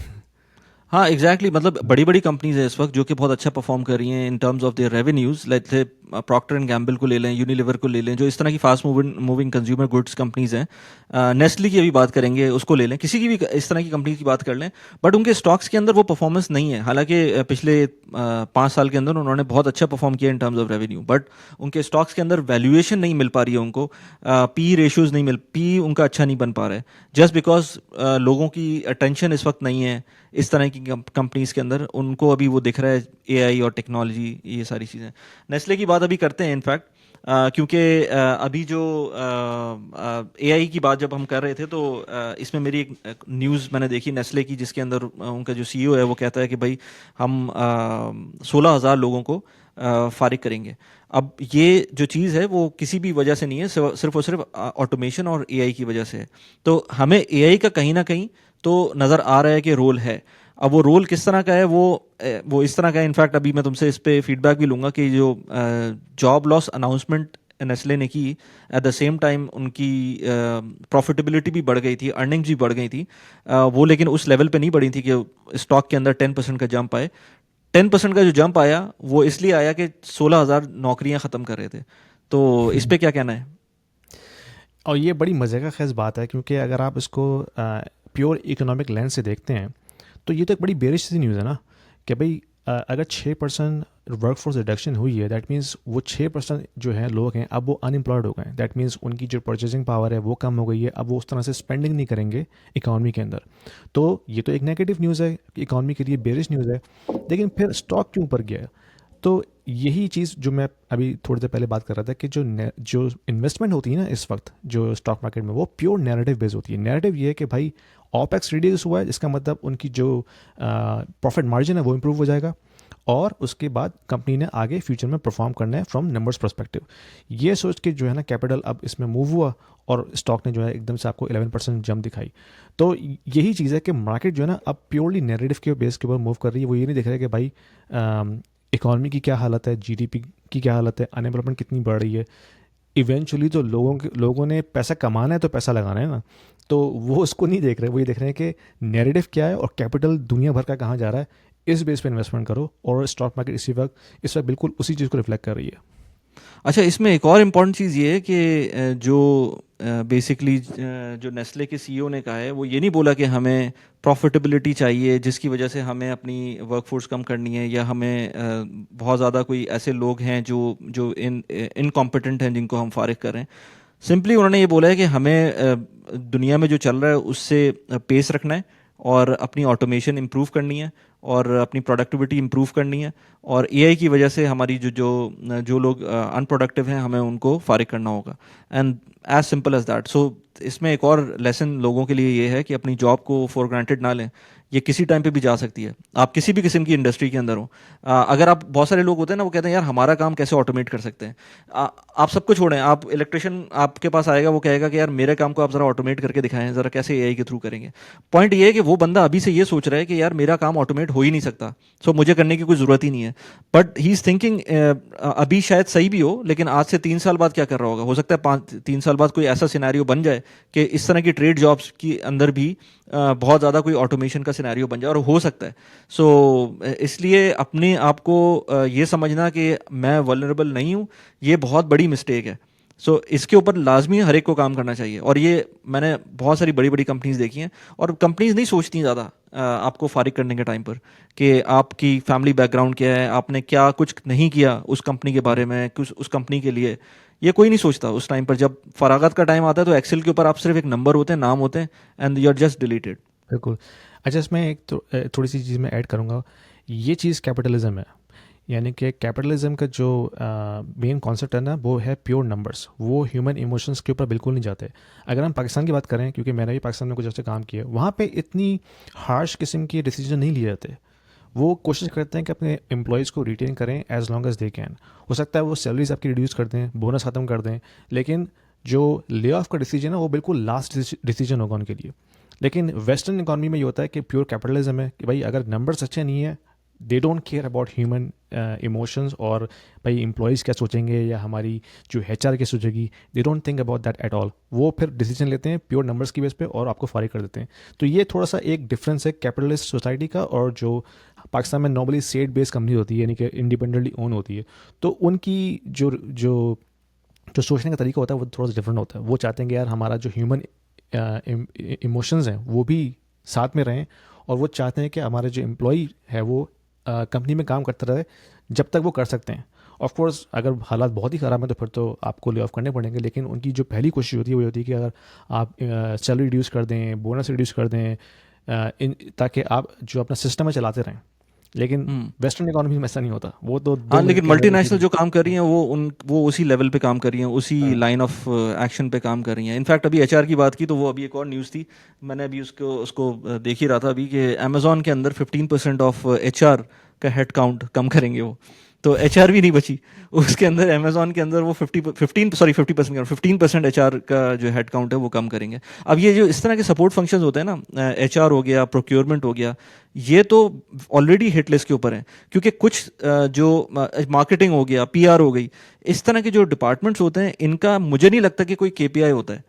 हाँ एग्जैक्टली मतलब बड़ी बड़ी कंपनीज है इस वक्त जो कि बहुत अच्छा परफॉर्म कर रही हैं in terms of their revenues. Like से प्रॉक्टर एंड गैम्बल को ले लें, यूनिलीवर को ले लें, जो इस तरह की fast moving consumer goods companies हैं। नेस्ले की अभी बात करेंगे, उसको ले लें, किसी की भी इस तरह की कंपनी की बात कर लें, बट उनके स्टॉक्स के अंदर वो परफॉर्मेंस नहीं है। हालांकि पिछले 5 साल के अंदर उन्होंने बहुत अच्छा परफॉर्म किया in terms of revenue, but उनके स्टॉक्स के अंदर वैल्यूएशन नहीं मिल पा रही है उनको, पी रेशियोज नहीं मिल, पी उनका अच्छा नहीं बन पा रहा है, जस्ट बिकॉज लोगों की अटेंशन इस वक्त नहीं है इस तरह की कंपनीज के अंदर। उनको अभी वो दिख रहा है एआई और टेक्नोलॉजी, ये सारी चीज़ें। नेस्ले की बात अभी करते हैं इनफैक्ट, क्योंकि अभी जो एआई की बात जब हम कर रहे थे तो इसमें मेरी एक न्यूज़ मैंने देखी नेस्ले की, जिसके अंदर उनका जो सीईओ है वो कहता है कि भाई हम 16,000 लोगों को फारिग करेंगे। अब ये जो चीज़ है वो किसी भी वजह से नहीं है, सिर्फ और सिर्फ ऑटोमेशन और एआई की वजह से है। तो हमें एआई का कहीं ना कहीं तो नज़र आ रहा है कि रोल है। अब वो रोल किस तरह का है, वो इस तरह का है। इनफैक्ट अभी मैं तुमसे इस पे फीडबैक भी लूँगा कि जो जॉब लॉस अनाउंसमेंट नेस्ले ने की, एट द सेम टाइम उनकी प्रॉफिटेबिलिटी भी बढ़ गई थी, अर्निंग्स भी बढ़ गई थी, वो लेकिन उस लेवल पे नहीं बढ़ी थी कि स्टॉक के अंदर 10% का जंप आए। 10% का जो जंप आया वो इसलिए आया कि 16,000 नौकरियां ख़त्म कर रहे थे। तो इस पे क्या कहना है? और ये बड़ी मज़े का ख़ैज़ बात है, क्योंकि अगर आप इसको प्योर इकोनॉमिक लेंस से देखते हैं तो ये तो एक बड़ी बेरिश सी न्यूज़ है ना, कि भाई अगर 6% वर्कफोर्स रिडक्शन हुई है, दैट मीन्स वो 6% जो है लोग हैं अब वो अनएम्प्लॉयड हो गए हैं। दैट मीन्स उनकी जो परचेजिंग पावर है वो कम हो गई है, अब वो उस तरह से स्पेंडिंग नहीं करेंगे इकॉनमी के अंदर। तो ये तो एक नेगेटिव न्यूज़ है, इकॉनमी के लिए बेरिश न्यूज़ है। लेकिन फिर स्टॉक क्यों ऊपर गया? तो यही चीज़ जो मैं अभी थोड़ी देर पहले बात कर रहा था कि जो इन्वेस्टमेंट होती है ना इस वक्त जो स्टॉक मार्केट में, वो प्योर नैरेटिव बेस होती है। नैरेटिव ये है कि भाई ऑपेक्स रिड्यूस हुआ है, इसका मतलब उनकी जो प्रॉफिट मार्जिन है वो इम्प्रूव हो जाएगा, और उसके बाद कंपनी ने आगे फ्यूचर में परफॉर्म करना है फ्रॉम नंबर्स पर्सपेक्टिव। ये सोच के जो है ना कैपिटल अब इसमें मूव हुआ, और स्टॉक ने जो है एकदम से आपको 11% जंप दिखाई। तो यही चीज़ है कि मार्केट जो है ना अब प्योरली नैरेटिव के बेस के ऊपर मूव कर रही है। वो ये नहीं देख रहा है कि भाई इकॉनमी की क्या हालत है, जीडीपी की क्या हालत है, अनएम्प्लॉयमेंट कितनी बढ़ रही है। इवेंचुअली तो लोगों ने पैसा कमाना है तो पैसा लगाना है ना, तो वो उसको नहीं देख रहे। वो ये देख रहे हैं कि नैरेटिव क्या है और कैपिटल दुनिया भर का कहाँ जा रहा है, इस बेस पे इन्वेस्टमेंट करो। और स्टॉक मार्केट इस वक्त बिल्कुल उसी चीज़ को रिफ्लेक्ट कर रही है। अच्छा, इसमें एक और इम्पॉर्टेंट चीज़ ये है कि जो बेसिकली जो नेस्ले के सीईओ ने कहा है, वो ये नहीं बोला कि हमें प्रॉफिटेबिलिटी चाहिए जिसकी वजह से हमें अपनी वर्कफोर्स कम करनी है, या हमें बहुत ज़्यादा कोई ऐसे लोग हैं जो जो इनकॉम्पिटेंट हैं जिनको हम फारिग कर रहे हैं। सिंपली उन्होंने ये बोला है कि हमें दुनिया में जो चल रहा है उससे पेस रखना है, और अपनी ऑटोमेशन इम्प्रूव करनी है, और अपनी प्रोडक्टिविटी इम्प्रूव करनी है, और एआई की वजह से हमारी जो जो जो लोग अनप्रोडक्टिव हैं हमें उनको फारिग करना होगा। And as simple as that. So इसमें एक और लेसन लोगों के लिए ये है कि अपनी जॉब को फॉर ग्रांटेड ना लें। ये किसी टाइम पे भी जा सकती है, आप किसी भी किस्म की इंडस्ट्री के अंदर हो। अगर आप, बहुत सारे लोग होते हैं ना, वो कहते हैं यार हमारा काम कैसे ऑटोमेट कर सकते हैं। आप सबको छोड़ें, आप इलेक्ट्रिशियन आपके पास आएगा, वो कहेगा कि यार मेरे काम को आप ज़रा ऑटोमेट करके दिखाएं, ज़रा कैसे एआई के थ्रू करेंगे। पॉइंट ये है कि वो बंदा अभी से ये सोच रहा है कि यार मेरा काम ऑटोमेट हो ही नहीं सकता, सो मुझे करने की कोई ज़रूरत ही नहीं है। बट ही इज़ थिंकिंग, अभी शायद सही भी हो, लेकिन आज से 3 साल बाद क्या कर रहा होगा। हो सकता है 3 साल बाद कोई ऐसा सिनेरियो बन जाए कि इस तरह की ट्रेड जॉब्स के अंदर भी बहुत ज़्यादा कोई ऑटोमेशन का सिनेरियो बन जाए, और हो सकता है। सो इसलिए अपने आप को ये समझना कि मैं वल्नरेबल नहीं हूँ, ये बहुत बड़ी मिस्टेक है। सो इसके ऊपर लाजमी हर एक को काम करना चाहिए। और ये मैंने बहुत सारी बड़ी बड़ी कंपनीज देखी हैं, और कंपनीज नहीं सोचती ज़्यादा आपको फारिग करने के टाइम पर कि आपकी फैमिली बैकग्राउंड क्या है, आपने क्या कुछ नहीं किया उस कंपनी के बारे में, कुछ उस कंपनी के लिए। ये कोई नहीं सोचता उस टाइम पर। जब फरागत का टाइम आता है तो एक्सेल के ऊपर आप सिर्फ एक नंबर होते हैं, नाम होते हैं, and you are just deleted. बिल्कुल। अच्छा, इसमें एक तो थोड़ी सी चीज़ मैं ऐड करूँगा। ये चीज़ कैपिटलिज्म है, यानी कि कैपिटलिज्म का जो मेन कॉन्सेप्ट है ना, वो है प्योर नंबर्स। वो ह्यूमन इमोशंस के ऊपर बिल्कुल नहीं जाते। अगर हम पाकिस्तान की बात करें, क्योंकि मैंने भी पाकिस्तान में कुछ ऐसे काम किए, वहाँ पे इतनी हार्श किस्म के डिसीजन नहीं लिए जाते। वो कोशिश करते हैं कि अपने एम्प्लॉयज़ को रिटेन करें as long as they can. हो सकता है वो सैलरीज आपकी रिड्यूस कर दें, बोनस ख़त्म कर दें, लेकिन जो ले ऑफ का डिसीजन है वो बिल्कुल लास्ट डिसीजन होगा उनके लिए। लेकिन वेस्टर्न इकॉनमी में ये होता है कि प्योर कैपिटलिज्म है कि भाई अगर नंबर्स अच्छे नहीं है, they don't care about human emotions, और भाई एम्प्लॉयज़ क्या सोचेंगे या हमारी जो HR क्या सोचेगी, they don't think about that at all. वो फिर डिसीजन लेते हैं प्योर नंबर्स की बेस पे और आपको फारिग कर देते हैं। तो ये थोड़ा सा एक डिफरेंस है कैपिटलिस्ट सोसाइटी का और जो पाकिस्तान में नॉर्मली स्टेट बेस्ड कंपनी होती है, यानी कि इंडिपेंडेंटली ओन होती है। तो उनकी जो जो जो सोचने का तरीका होता है वो थोड़ा सा डिफरेंट होता है। वो चाहते हैं कि यार हमारा जो ह्यूमन इमोशंस हैं वो भी साथ में रहें, और वो चाहते हैं कि हमारे जो एम्प्लॉय है वो कंपनी में काम करते रहे जब तक वो कर सकते हैं। ऑफ कोर्स अगर हालात बहुत ही ख़राब हैं तो फिर तो आपको ले ऑफ करने पड़ेंगे, लेकिन उनकी जो पहली कोशिश होती है वो ये होती है कि अगर आप सैलरी रिड्यूस कर दें, बोनस रिड्यूस कर दें, ताकि आप जो अपना सिस्टम है चलाते रहें। लेकिन वेस्टर्न इकोनॉमी में ऐसा नहीं होता। वो तो हाँ, 2 मिनट लेकिन के अंदर मल्टीनेशनल उसी। जो काम कर रही हैं वो उसी लेवल पे काम कर रही हैं, उसी हाँ। लाइन ऑफ एक्शन पे काम कर रही हैं। इनफैक्ट अभी एचआर की बात की तो वो अभी एक और न्यूज़ थी, मैंने अभी उसको उसको देख ही रहा था अभी, कि अमेजोन के अंदर 15% ऑफ एचआर का हेड काउंट कम करेंगे वो। तो एचआर भी नहीं बची उसके अंदर, अमेजोन के अंदर वो 50% एचआर का जो हेड काउंट है वो कम करेंगे। अब ये जो इस तरह के सपोर्ट फंक्शंस होते हैं ना, एचआर हो गया, प्रोक्योरमेंट हो गया, ये तो ऑलरेडी हिट लिस्ट के ऊपर है। क्योंकि कुछ जो मार्केटिंग हो गया, पीआर हो गई, इस तरह के जो डिपार्टमेंट्स होते हैं, इनका मुझे नहीं लगता कि कोई केपीआई होता है।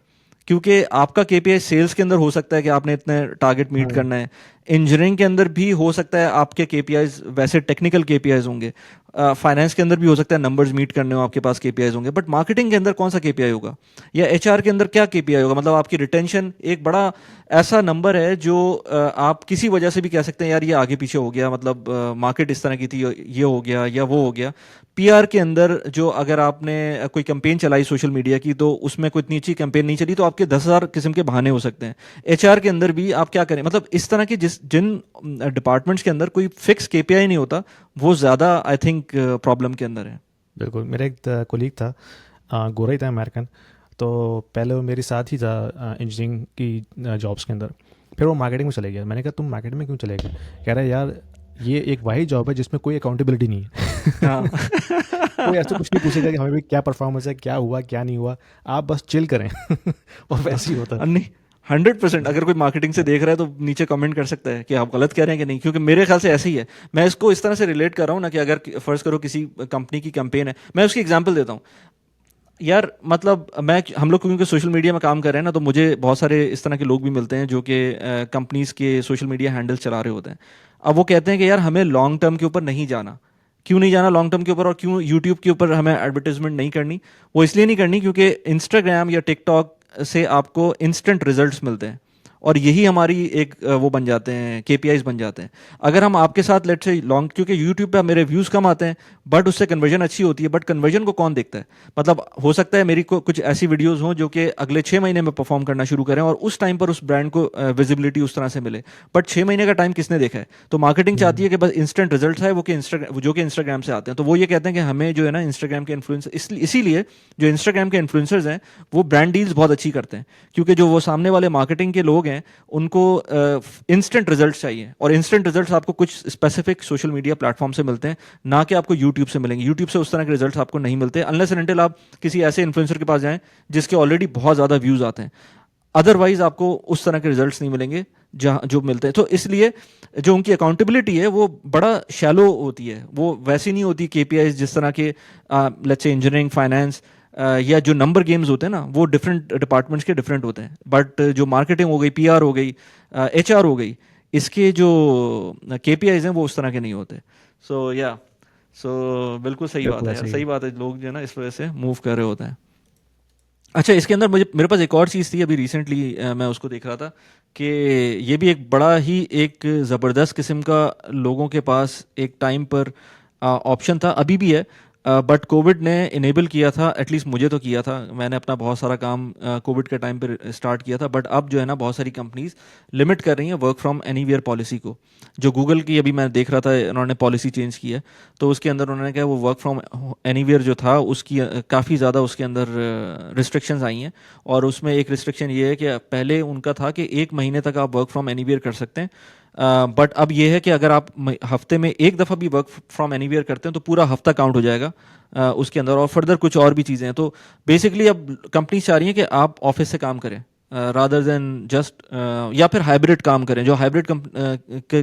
क्योंकि आपका केपीआई सेल्स के अंदर हो सकता है कि आपने इतने टारगेट मीट हाँ। करना है, इंजीनियरिंग के अंदर भी हो सकता है आपके केपीआईज वैसे टेक्निकल केपीआईज होंगे, फाइनेंस के अंदर भी हो सकता है नंबर्स मीट करने हो, आपके पास केपीआईज होंगे, बट मार्केटिंग के अंदर कौन सा केपीआई होगा, या एचआर के अंदर क्या केपीआई होगा? मतलब आपकी रिटेंशन एक बड़ा ऐसा नंबर है जो आप किसी वजह से भी कह सकते हैं यार ये आगे पीछे हो गया, मतलब मार्केट इस तरह की थी, ये हो गया या वो हो गया। पीआर के अंदर जो अगर आपने कोई कैंपेन चलाई सोशल मीडिया की, तो उसमें कोई इतनी अच्छी कैंपेन नहीं चली, तो आपके 10,000 किस्म के बहाने हो सकते हैं। एचआर के अंदर भी आप क्या करें, मतलब इस तरह की जिन डिपार्टमेंट्स के अंदर कोई फिक्स केपीआई नहीं होता, वो ज़्यादा आई थिंक प्रॉब्लम के अंदर है। बिल्कुल। मेरा एक कोलीग था, गोरा ही था, अमेरिकन। तो पहले वो मेरे साथ ही था इंजीनियरिंग की जॉब्स के अंदर। फिर वो मार्केटिंग में चले गया। मैंने कहा तुम मार्केटिंग में क्यों चले गए? कह रहा है यार ये एक वाही जॉब है जिसमें कोई अकाउंटेबिलिटी नहीं है। हाँ। कोई ऐसा कुछ नहीं पूछेगा कि हमें भी क्या परफॉर्मेंस है, क्या हुआ क्या नहीं हुआ, आप बस चिल करें। और वैसे ही होता है। नहीं, 100%। अगर कोई मार्केटिंग से देख रहा है तो नीचे कमेंट कर सकता है कि आप गलत कह रहे हैं कि नहीं, क्योंकि मेरे ख्याल से ऐसे ही है। मैं इसको इस तरह से रिलेट कर रहा हूँ ना, कि अगर फर्ज करो किसी कंपनी की कैंपेन है, मैं उसकी एग्जांपल देता हूँ यार। मतलब मैं हम लोग क्योंकि सोशल मीडिया में काम कर रहे हैं ना, तो मुझे बहुत सारे इस तरह के लोग भी मिलते हैं जो कि कंपनीज के सोशल मीडिया हैंडल्स चला रहे होते हैं। अब वो कहते हैं कि यार हमें लॉन्ग टर्म के ऊपर नहीं जाना। क्यों नहीं जाना लॉन्ग टर्म के ऊपर, और क्यों यूट्यूब के ऊपर हमें एडवर्टाइजमेंट नहीं करनी? वो इसलिए नहीं करनी क्योंकि इंस्टाग्राम या टिकटॉक से आपको इंस्टेंट रिजल्ट्स मिलते हैं, और यही हमारी एक वो बन जाते हैं, केपीआईज बन जाते हैं। अगर हम आपके साथ लेट से लॉन्ग, क्योंकि यूट्यूब पे मेरे व्यूज़ कम आते हैं बट उससे कन्वर्जन अच्छी होती है, बट कन्वर्जन को कौन देखता है? मतलब हो सकता है मेरी कुछ ऐसी वीडियोस हों जो कि अगले 6 महीने में परफॉर्म करना शुरू करें, और उस टाइम पर उस ब्रांड को विजिबिलिटी उस तरह से मिले, बट 6 महीने का टाइम किसने देखा है? तो मार्केटिंग चाहती है कि बस इंस्टेंट रिजल्ट है वो, कि इंस्टाग्राम जो कि इंस्टाग्राम से आते हैं। तो वो ये कहते हैं कि हमें जो है ना इंस्टाग्राम के इन्फ्लुएंस, इसीलिए जो इंस्टाग्राम के इन्फ्लुएंसर्स हैं वो ब्रांड डील्स बहुत अच्छी करते हैं, क्योंकि जो वो सामने वाले मार्केटिंग के लोग हैं उनको इंस्टेंट रिजल्ट चाहिए, और इंस्टेंट रिजल्ट्स आपको कुछ स्पेसिफिक सोशल मीडिया प्लेटफॉर्म से मिलते हैं, ना कि आपको यूट्यूब से मिलेंगे। यूट्यूब से उस तरह के रिजल्ट्स आपको नहीं मिलते अनलेस एंड अनटिल आप किसी ऐसे इन्फ्लुएंसर के पास जाएं जिसके ऑलरेडी बहुत ज़्यादा व्यूज़ आते हैं। अदरवाइज आपको उस तरह के रिजल्ट्स नहीं मिलेंगे जहाँ जो मिलते हैं। तो इसलिए जो उनकी अकाउंटेबिलिटी है वो बड़ा शैलो होती है, वो वैसी नहीं होती केपीआई जिस तरह के लेट्स से इंजीनियरिंग, फाइनेंस या जो नंबर गेम्स होते हैं ना, वो डिफरेंट डिपार्टमेंट्स के डिफरेंट होते हैं। बट जो मार्केटिंग हो गई, पीआर हो गई, एचआर हो गई, इसके जो केपीआईज हैं वो उस तरह के नहीं होते। सो या सो बिल्कुल सही बात बिल्कुल है यार, ऐसे ही सही है। बात है। लोग जो है ना इस वजह से मूव कर रहे होते हैं। अच्छा, इसके अंदर मुझे मेरे पास एक और चीज़ थी अभी रिसेंटली, मैं उसको देख रहा था कि ये भी एक बड़ा ही एक ज़बरदस्त किस्म का लोगों के पास एक टाइम पर ऑप्शन था, अभी भी है, बट कोविड ने इनेबल किया था, एटलीस्ट मुझे तो किया था। मैंने अपना बहुत सारा काम कोविड के टाइम पर स्टार्ट किया था, बट अब जो है ना बहुत सारी कंपनीज लिमिट कर रही हैं वर्क फ्रॉम एनीवेयर पॉलिसी को। जो गूगल की अभी मैं देख रहा था, उन्होंने पॉलिसी चेंज की है, तो उसके अंदर उन्होंने कहा वो वर्क फ्रॉम एनीवेयर जो था उसकी काफ़ी ज़्यादा उसके अंदर रिस्ट्रिक्शंस आई हैं। और उसमें एक रिस्ट्रिक्शन ये है कि पहले उनका था कि 1 महीने तक आप वर्क फ्रॉम एनीवेयर कर सकते हैं, बट अब ये है कि अगर आप हफ्ते में एक दफ़ा भी वर्क फ्रॉम एनीवेयर करते हैं तो पूरा हफ्ता काउंट हो जाएगा उसके अंदर, और फर्दर कुछ और भी चीज़ें हैं। तो बेसिकली अब कंपनी चाह रही है कि आप ऑफिस से काम करें रादर देन जस्ट, या फिर हाइब्रिड काम करें, जो हाइब्रिड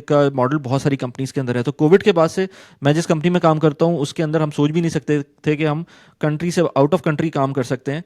का मॉडल बहुत सारी कंपनीज के अंदर है। तो कोविड के बाद से मैं जिस कंपनी में काम करता हूँ उसके अंदर हम सोच भी नहीं सकते थे कि हम कंट्री से आउट ऑफ कंट्री काम कर सकते हैं,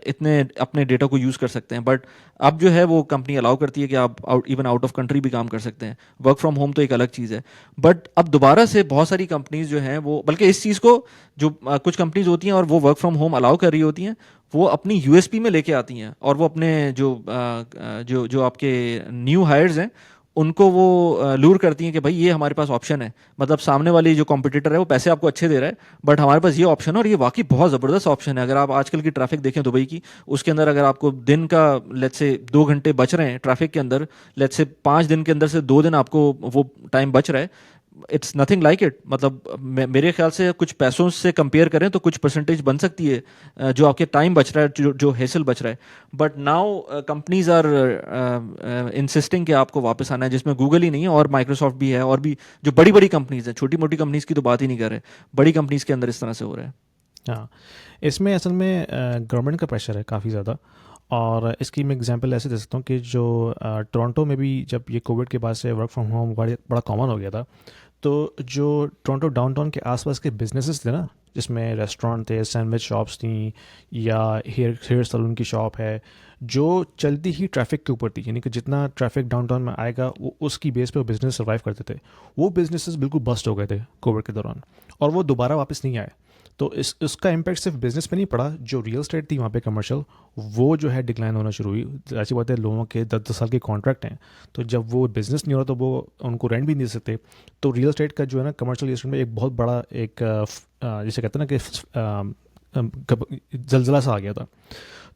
इतने अपने डेटा को यूज़ कर सकते हैं। बट अब जो है वो कंपनी अलाउ करती है कि आप इवन आउट ऑफ कंट्री भी काम कर सकते हैं। वर्क फ्रॉम होम तो एक अलग चीज़ है, बट अब दोबारा से बहुत सारी कंपनीज जो हैं वो, बल्कि इस चीज़ को जो कुछ कंपनीज होती हैं और वो वर्क फ्रॉम होम अलाउ कर रही होती हैं, वो अपनी यूएसपी में लेके आती हैं, और वो अपने जो आपके न्यू हायर्स हैं उनको वो लूर करती हैं कि भाई ये हमारे पास ऑप्शन है। मतलब सामने वाली जो कॉम्पिटिटर है वो पैसे आपको अच्छे दे रहा है, बट हमारे पास ये ऑप्शन है, और ये वाकई बहुत ज़बरदस्त ऑप्शन है। अगर आप आजकल की ट्रैफिक देखें दुबई की, उसके अंदर अगर आपको दिन का लेट्स से 2 घंटे बच रहे हैं ट्रैफिक के अंदर, लेट्स से 5 दिन के अंदर से 2 दिन आपको वो टाइम बच रहा है, इट्स नथिंग लाइक इट। मतलब मेरे ख्याल से कुछ पैसों से कंपेयर करें तो कुछ परसेंटेज बन सकती है जो आपके टाइम बच रहा है, जो हेसल बच रहा है। But now companies are insisting कि आपको वापस आना है, जिसमें गूगल ही नहीं है और माइक्रोसॉफ्ट भी है, और भी जो बड़ी बड़ी कंपनीज हैं, छोटी मोटी कंपनीज की तो बात ही नहीं कर रहे, बड़ी कंपनीज के अंदर इस तरह से हो रहा है। हाँ, इसमें असल में गवर्नमेंट का प्रेशर है काफ़ी ज़्यादा। और इसकी मैं एग्जांपल ऐसे दे सकता हूँ कि जो टोरंटो में भी जब ये कोविड के बाद से वर्क फ्रॉम होम बड़ा कॉमन हो गया था, तो जो टोरंटो डाउनटाउन के आसपास के बिजनेसेस थे ना, जिसमें रेस्टोरेंट थे, सैंडविच शॉप्स थी, या हेयर सैलून की शॉप है, जो चलती ही ट्रैफिक के ऊपर थी, यानी कि जितना ट्रैफिक डाउनटाउन में आएगा वो उसकी बेस पे वो बिज़नेस सर्वाइव करते थे। वो बिजनेसेस बिल्कुल बस्ट हो गए थे कोविड के दौरान, और वो दोबारा वापस नहीं आए। तो इसका इम्पैक्ट सिर्फ बिजनेस पे नहीं पड़ा, जो रियल स्टेट थी वहाँ पे कमर्शियल, वो जो है डिक्लाइन होना शुरू हुई। ऐसी बात है, लोगों के 10-10 साल के कॉन्ट्रैक्ट हैं, तो जब वो बिजनेस नहीं हो रहा तो वो उनको रेंट भी नहीं दे सकते। तो रियल स्टेट का जो है ना, कमर्शियल रियल स्टेट में एक बहुत बड़ा एक जिसे कहते हैं ना कि जलजला सा आ गया था।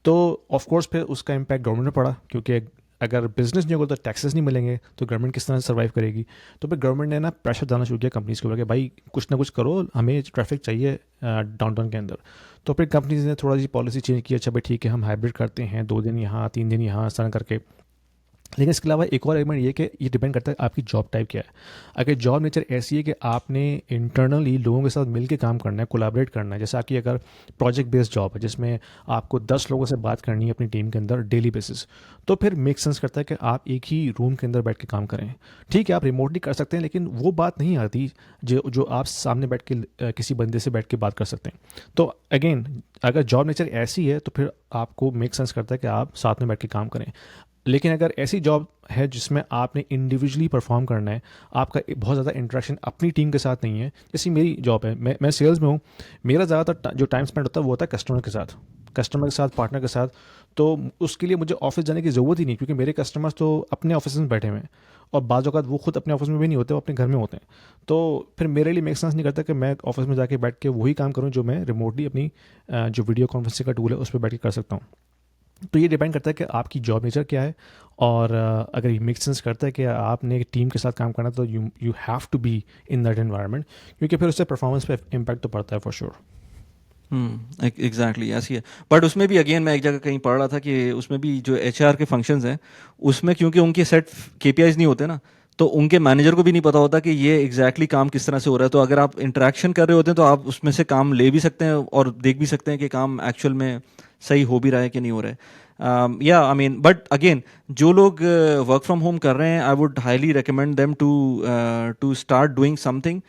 तो ऑफ कोर्स फिर उसका इम्पैक्ट गवर्नमेंट में पड़ा, क्योंकि अगर बिजनेस नहीं होगा तो टैक्सेस नहीं मिलेंगे, तो गवर्नमेंट किस तरह से सर्वाइव करेगी। तो फिर गवर्नमेंट ने ना प्रेशर डालना शुरू किया कंपनीज़ के ऊपर कि भाई कुछ ना कुछ करो, हमें ट्रैफिक चाहिए डाउनटाउन के अंदर। तो फिर कंपनीज ने थोड़ा सी पॉलिसी चेंज की, अच्छा भाई ठीक है हम हाइब्रिड करते हैं, 2 दिन यहाँ 3 दिन यहाँ, इस तरह करके। लेकिन इसके अलावा एक और एलिमेंट ये कि ये डिपेंड करता है आपकी जॉब टाइप क्या है। अगर जॉब नेचर ऐसी है कि आपने इंटरनली लोगों के साथ मिल के काम करना है, कोलैबोरेट करना है, जैसे आपकी अगर प्रोजेक्ट बेस्ड जॉब है जिसमें आपको 10 लोगों से बात करनी है अपनी टीम के अंदर डेली बेसिस, तो फिर मेक सेंस करता है कि आप एक ही रूम के अंदर बैठ के काम करें। ठीक है, आप रिमोटली कर सकते हैं, लेकिन वो बात नहीं आती जो आप सामने बैठ के किसी बंदे से बैठ के बात कर सकते हैं। तो अगेन, अगर जॉब नेचर ऐसी है तो फिर आपको मेक सेंस करता है कि आप साथ में बैठ के काम करें। लेकिन अगर ऐसी जॉब है जिसमें आपने इंडिविजुअली परफॉर्म करना है, आपका बहुत ज़्यादा इंटरेक्शन अपनी टीम के साथ नहीं है, जैसी मेरी जॉब है, मैं सेल्स में हूँ, मेरा ज़्यादातर जो टाइम स्पेंड होता है वो होता है कस्टमर के साथ, पार्टनर के साथ। तो उसके लिए मुझे ऑफिस जाने की ज़रूरत ही नहीं, क्योंकि मेरे कस्टमर्स तो अपने ऑफिस में बैठे हुए हैं, और बाज़ औक़ात वो खुद अपने ऑफिस में भी नहीं होते, वो अपने घर में होते हैं। तो फिर मेरे लिए मेक सेंस नहीं करता कि मैं ऑफिस में जाके बैठ के वही काम करूँ जो मैं रिमोटली अपनी जो वीडियो कॉन्फ्रेंसिंग का टूल है उस पर बैठ के कर सकता हूँ। तो ये डिपेंड करता है कि आपकी जॉब नेचर क्या है, और अगर ये मेक सेंस करता है कि आपने एक टीम के साथ काम करना है, तो you have to be in that environment, क्योंकि फिर उससे परफॉर्मेंस पे इम्पैक्ट तो पड़ता है फॉर श्योर। एग्जैक्टली ऐसी है। बट उसमें भी अगेन मैं एक जगह कहीं पढ़ रहा था कि उसमें भी जो एचआर के फंक्शंस हैं उसमें क्योंकि उनके सेट केपीआईज नहीं होते ना, तो उनके मैनेजर को भी नहीं पता होता कि ये एग्जैक्टली काम किस तरह से हो रहा है। तो अगर आप इंटरेक्शन कर रहे होते हैं तो आप उसमें से काम ले भी सकते हैं और देख भी सकते हैं कि काम एक्चुअल में सही हो भी रहा है कि नहीं हो रहा है। या आई मीन, बट अगेन जो लोग वर्क फ्रॉम होम कर रहे हैं, I would highly recommend them to start doing something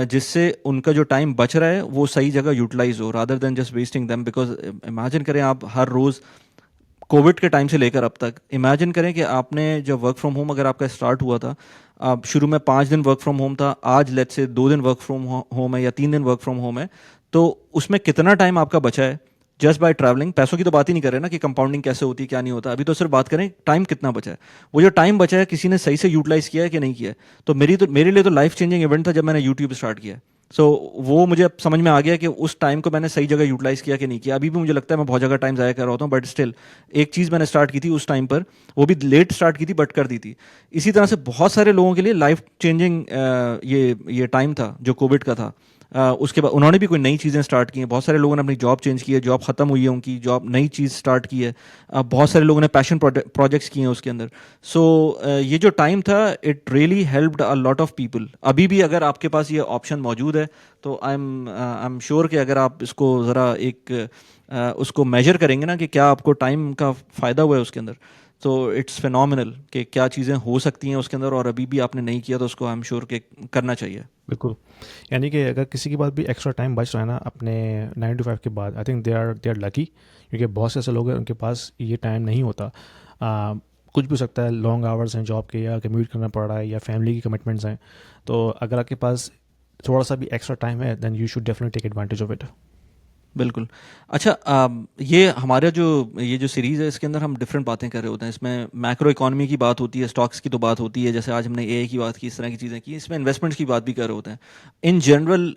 जिससे उनका जो टाइम बच रहा है वो सही जगह यूटिलाइज हो, rather than just wasting them. Because imagine करें आप हर रोज़ कोविड के टाइम से लेकर अब तक इमेजिन करें कि आपने जब वर्क फ्रॉम होम अगर आपका स्टार्ट हुआ था, आप शुरू में 5 दिन वर्क फ्रॉम होम था, आज लेट्स से 2 दिन वर्क फ्रॉम होम है या 3 दिन वर्क फ्रॉम होम है, तो उसमें कितना टाइम आपका बचा है जस्ट बाय ट्रैवलिंग। पैसों की तो बात ही नहीं कर रहे ना कि कंपाउंडिंग कैसे होती है क्या नहीं होता, अभी तो सिर्फ बात करें टाइम कितना बचा है। वो जो टाइम बचा है किसी ने सही से यूटिलाइज किया है कि नहीं किया है। तो मेरे लिए तो लाइफ चेंजिंग इवेंट था जब मैंने यूट्यूब स्टार्ट किया। सो वो मुझे अब समझ में आ गया कि उस टाइम को मैंने सही जगह यूटिलाइज किया कि नहीं किया। अभी भी मुझे लगता है मैं बहुत जगह टाइम ज़ाया कर रहा होता हूँ, बट स्टिल एक चीज़ मैंने स्टार्ट की थी उस टाइम पर, वो भी लेट स्टार्ट की थी बट कर दी थी। इसी तरह से बहुत सारे लोगों के लिए लाइफ चेंजिंग ये टाइम था जो कोविड का था। उसके बाद उन्होंने भी कोई नई चीज़ें स्टार्ट की हैं, बहुत सारे लोगों ने अपनी जॉब चेंज की है, जॉब ख़त्म हुई है उनकी, जॉब नई चीज़ स्टार्ट की है। बहुत सारे लोगों ने पैशन प्रोजेक्ट्स किए हैं उसके अंदर। सो ये जो टाइम था it really helped a lot of people. अभी भी अगर आपके पास ये ऑप्शन मौजूद है तो आई एम श्योर कि अगर आप इसको ज़रा उसको मेजर करेंगे ना कि क्या आपको टाइम का फ़ायदा हुआ है उसके अंदर, तो इट्स फिनोमिनल कि क्या चीज़ें हो सकती हैं उसके अंदर, और अभी भी आपने नहीं किया तो उसको आई एम श्योर कि करना चाहिए। बिल्कुल, यानी कि अगर किसी के पास भी एक्स्ट्रा टाइम बच रहा है ना अपने 9 to 5 के बाद, I think they are lucky, क्योंकि बहुत से ऐसे लोग हैं उनके पास ये टाइम नहीं होता। कुछ भी हो सकता है, लॉन्ग आवर्स हैं जॉब के, या कम्यूट करना पड़ रहा है, या फैमिली की कमिटमेंट्स हैं। तो अगर आपके पास थोड़ा सा भी एक्स्ट्रा टाइम है, then you should definitely take advantage of it. बिल्कुल। अच्छा, ये हमारा ये जो सीरीज़ है इसके अंदर हम डिफरेंट बातें कर रहे होते हैं। इसमें मैक्रो इकोनॉमी की बात होती है, स्टॉक्स की तो बात होती है, जैसे आज हमने एआई की बात की, इस तरह की चीज़ें की। इसमें इन्वेस्टमेंट्स की बात भी कर रहे होते हैं। इन जनरल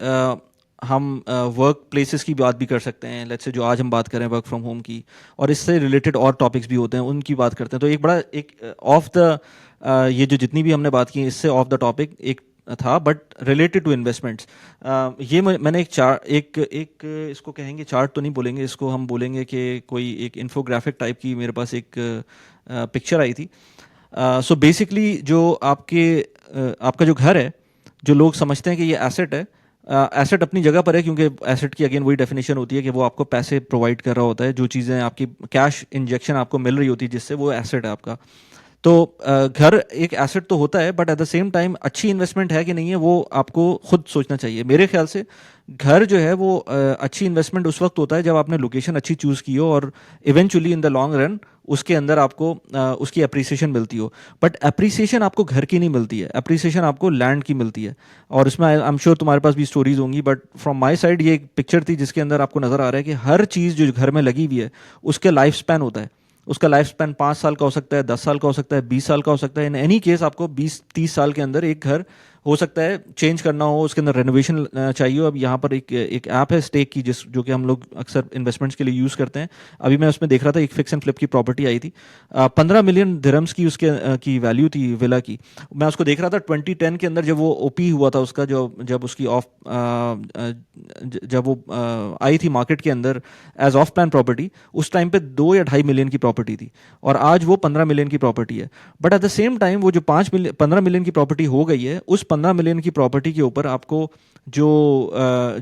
हम वर्क प्लेसेस की बात भी कर सकते हैं, लेट्स से जो आज हम बात करें वर्क फ्रॉम होम की, और इससे रिलेटेड और टॉपिक्स भी होते हैं उनकी बात करते हैं। तो एक बड़ा एक ऑफ द ये जो जितनी भी हमने बात की इससे ऑफ द टॉपिक एक था बट रिलेटेड टू इन्वेस्टमेंट्स। ये मैंने एक चार्ट एक इसको कहेंगे चार्ट तो नहीं बोलेंगे, इसको हम बोलेंगे कि कोई एक इन्फोग्राफिक टाइप की मेरे पास एक पिक्चर आई थी। सो बेसिकली जो आपका जो घर है, जो लोग समझते हैं कि ये एसेट है, एसेट अपनी जगह पर है, क्योंकि एसेट की अगेन वही डेफिनेशन होती है कि वो आपको पैसे प्रोवाइड कर रहा होता है, जो चीज़ें आपकी कैश इंजेक्शन आपको मिल रही होती है जिससे वो एसेट है आपका। तो घर एक एसेट तो होता है, but at the same time अच्छी इन्वेस्टमेंट है कि नहीं है वो आपको खुद सोचना चाहिए। मेरे ख्याल से घर जो है वो अच्छी इन्वेस्टमेंट उस वक्त होता है जब आपने लोकेशन अच्छी चूज़ की हो और eventually in the long run उसके अंदर आपको उसकी अप्रिसिएशन मिलती हो। बट अप्रिसिएशन आपको घर की नहीं मिलती है, अप्रिसिएशन आपको लैंड की मिलती है। और इसमें आई एम श्योर तुम्हारे पास भी स्टोरीज होंगी, बट फ्रॉम माई साइड ये एक पिक्चर थी जिसके अंदर आपको नज़र आ रहा है कि हर चीज़ जो घर में लगी हुई है उसके लाइफ स्पैन होता है। उसका लाइफ स्पैन 5 साल का हो सकता है, 10 साल का हो सकता है, 20 साल का हो सकता है। इन एनी केस आपको 20-30 साल के अंदर एक घर हो सकता है चेंज करना हो, उसके अंदर रेनोवेशन चाहिए हो। अब यहाँ पर एक ऐप है स्टेक की, जो कि हम लोग अक्सर इन्वेस्टमेंट्स के लिए यूज़ करते हैं। अभी मैं उसमें देख रहा था, एक फिक्स एंड फ्लिप की प्रॉपर्टी आई थी, 15 मिलियन दिरहम्स की उसके की वैल्यू थी विला की। मैं उसको देख रहा था 2010 के अंदर जब वो ओपी हुआ था उसका, जब उसकी जब वो आई थी मार्केट के अंदर एज ऑफ प्लान प्रॉपर्टी, उस टाइम पे 2 या 2.5 मिलियन की प्रॉपर्टी थी और आज वो 15 मिलियन की प्रॉपर्टी है। But at the same time वो जो 15 मिलियन की प्रॉपर्टी हो गई है, उस 15 मिलियन की प्रॉपर्टी के ऊपर आपको जो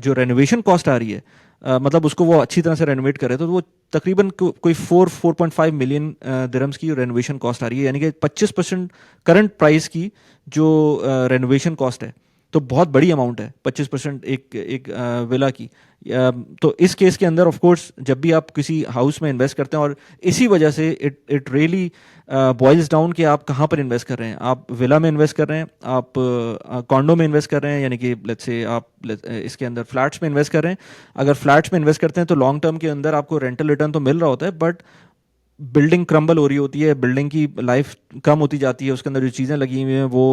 रेनोवेशन कॉस्ट आ रही है, मतलब उसको वो अच्छी तरह से रेनोवेट करे तो वो तकरीबन कोई 4.5 मिलियन दिरहम्स की रेनोवेशन कॉस्ट आ रही है, यानी कि 25% करंट प्राइस की जो रेनोवेशन कॉस्ट है। तो बहुत बड़ी अमाउंट है 25% एक विला की। तो इस केस के अंदर ऑफ कोर्स जब भी आप किसी हाउस में इन्वेस्ट करते हैं, और इसी वजह से इट रियली बॉइल्स डाउन कि आप कहाँ पर इन्वेस्ट कर रहे हैं। आप विला में इन्वेस्ट कर रहे हैं, आप कॉन्डो में इन्वेस्ट कर रहे हैं, यानी कि लेट्स से आप इसके अंदर फ्लैट्स में इन्वेस्ट कर रहे हैं। अगर फ्लैट्स में इन्वेस्ट करते हैं तो लॉन्ग टर्म के अंदर आपको रेंटल रिटर्न तो मिल रहा होता है, बट बिल्डिंग क्रम्बल हो रही होती है, बिल्डिंग की लाइफ कम होती जाती है, उसके अंदर जो चीज़ें लगी हुई हैं वो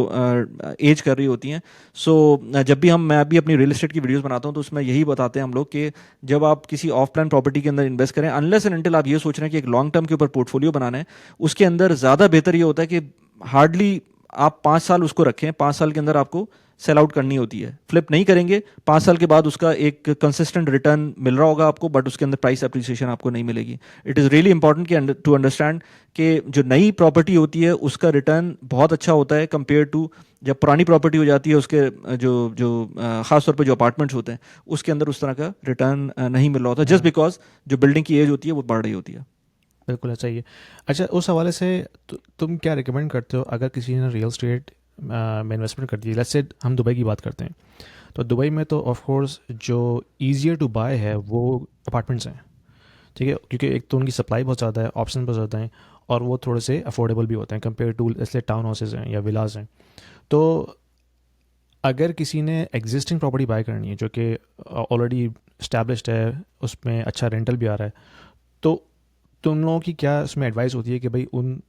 एज कर रही होती हैं। सो जब भी मैं भी अपनी रियल एस्टेट की वीडियोस बनाता हूँ तो उसमें यही बताते हैं हम लोग कि जब आप किसी ऑफ प्लान प्रॉपर्टी के अंदर इन्वेस्ट करें, अनलेस एंड अनटिल आप ये सोच रहे हैं कि एक लॉन्ग टर्म के ऊपर पोर्टफोलियो बनाना है, उसके अंदर ज़्यादा बेहतर ये होता है कि हार्डली आप 5 साल उसको रखें। 5 साल के अंदर आपको सेल आउट करनी होती है, फ्लिप नहीं करेंगे। 5 साल के बाद उसका एक कंसिस्टेंट रिटर्न मिल रहा होगा आपको, बट उसके अंदर प्राइस अप्रिसिएशन आपको नहीं मिलेगी। इट इज़ रियली इंपॉर्टेंट कि टू अंडरस्टैंड कि जो नई प्रॉपर्टी होती है उसका रिटर्न बहुत अच्छा होता है कंपेयर टू जब पुरानी प्रॉपर्टी हो जाती है। उसके जो जो ख़ास तौर पे जो अपार्टमेंट्स होते हैं उसके अंदर उस तरह का रिटर्न नहीं मिल रहा होता, जस्ट बिकॉज जो बिल्डिंग की एज होती है वो बढ़ रही होती है। बिल्कुल ऐसा ही है। अच्छा, उस हवाले से तुम क्या रिकमेंड करते हो अगर किसी ने रियल स्टेट में इन्वेस्टमेंट कर दी? लेट्स से हम दुबई की बात करते हैं, तो दुबई में तो ऑफ कोर्स जो ईजियर टू बाय है वो अपार्टमेंट्स हैं, ठीक है, क्योंकि एक तो उनकी सप्लाई बहुत ज़्यादा है, ऑप्शन बहुत ज़्यादा हैं, और वो थोड़े से अफोर्डेबल भी होते हैं कंपेयर टू जैसे टाउन हाउसेज हैं या विलाज हैं। तो अगर किसी ने एग्जिस्टिंग प्रॉपर्टी बाय करनी है जो कि ऑलरेडी इस्टेब्लिश्ड है, उसमें अच्छा रेंटल भी आ रहा है, तो तुम लोगों की क्या इसमें एडवाइस होती है कि भाई उन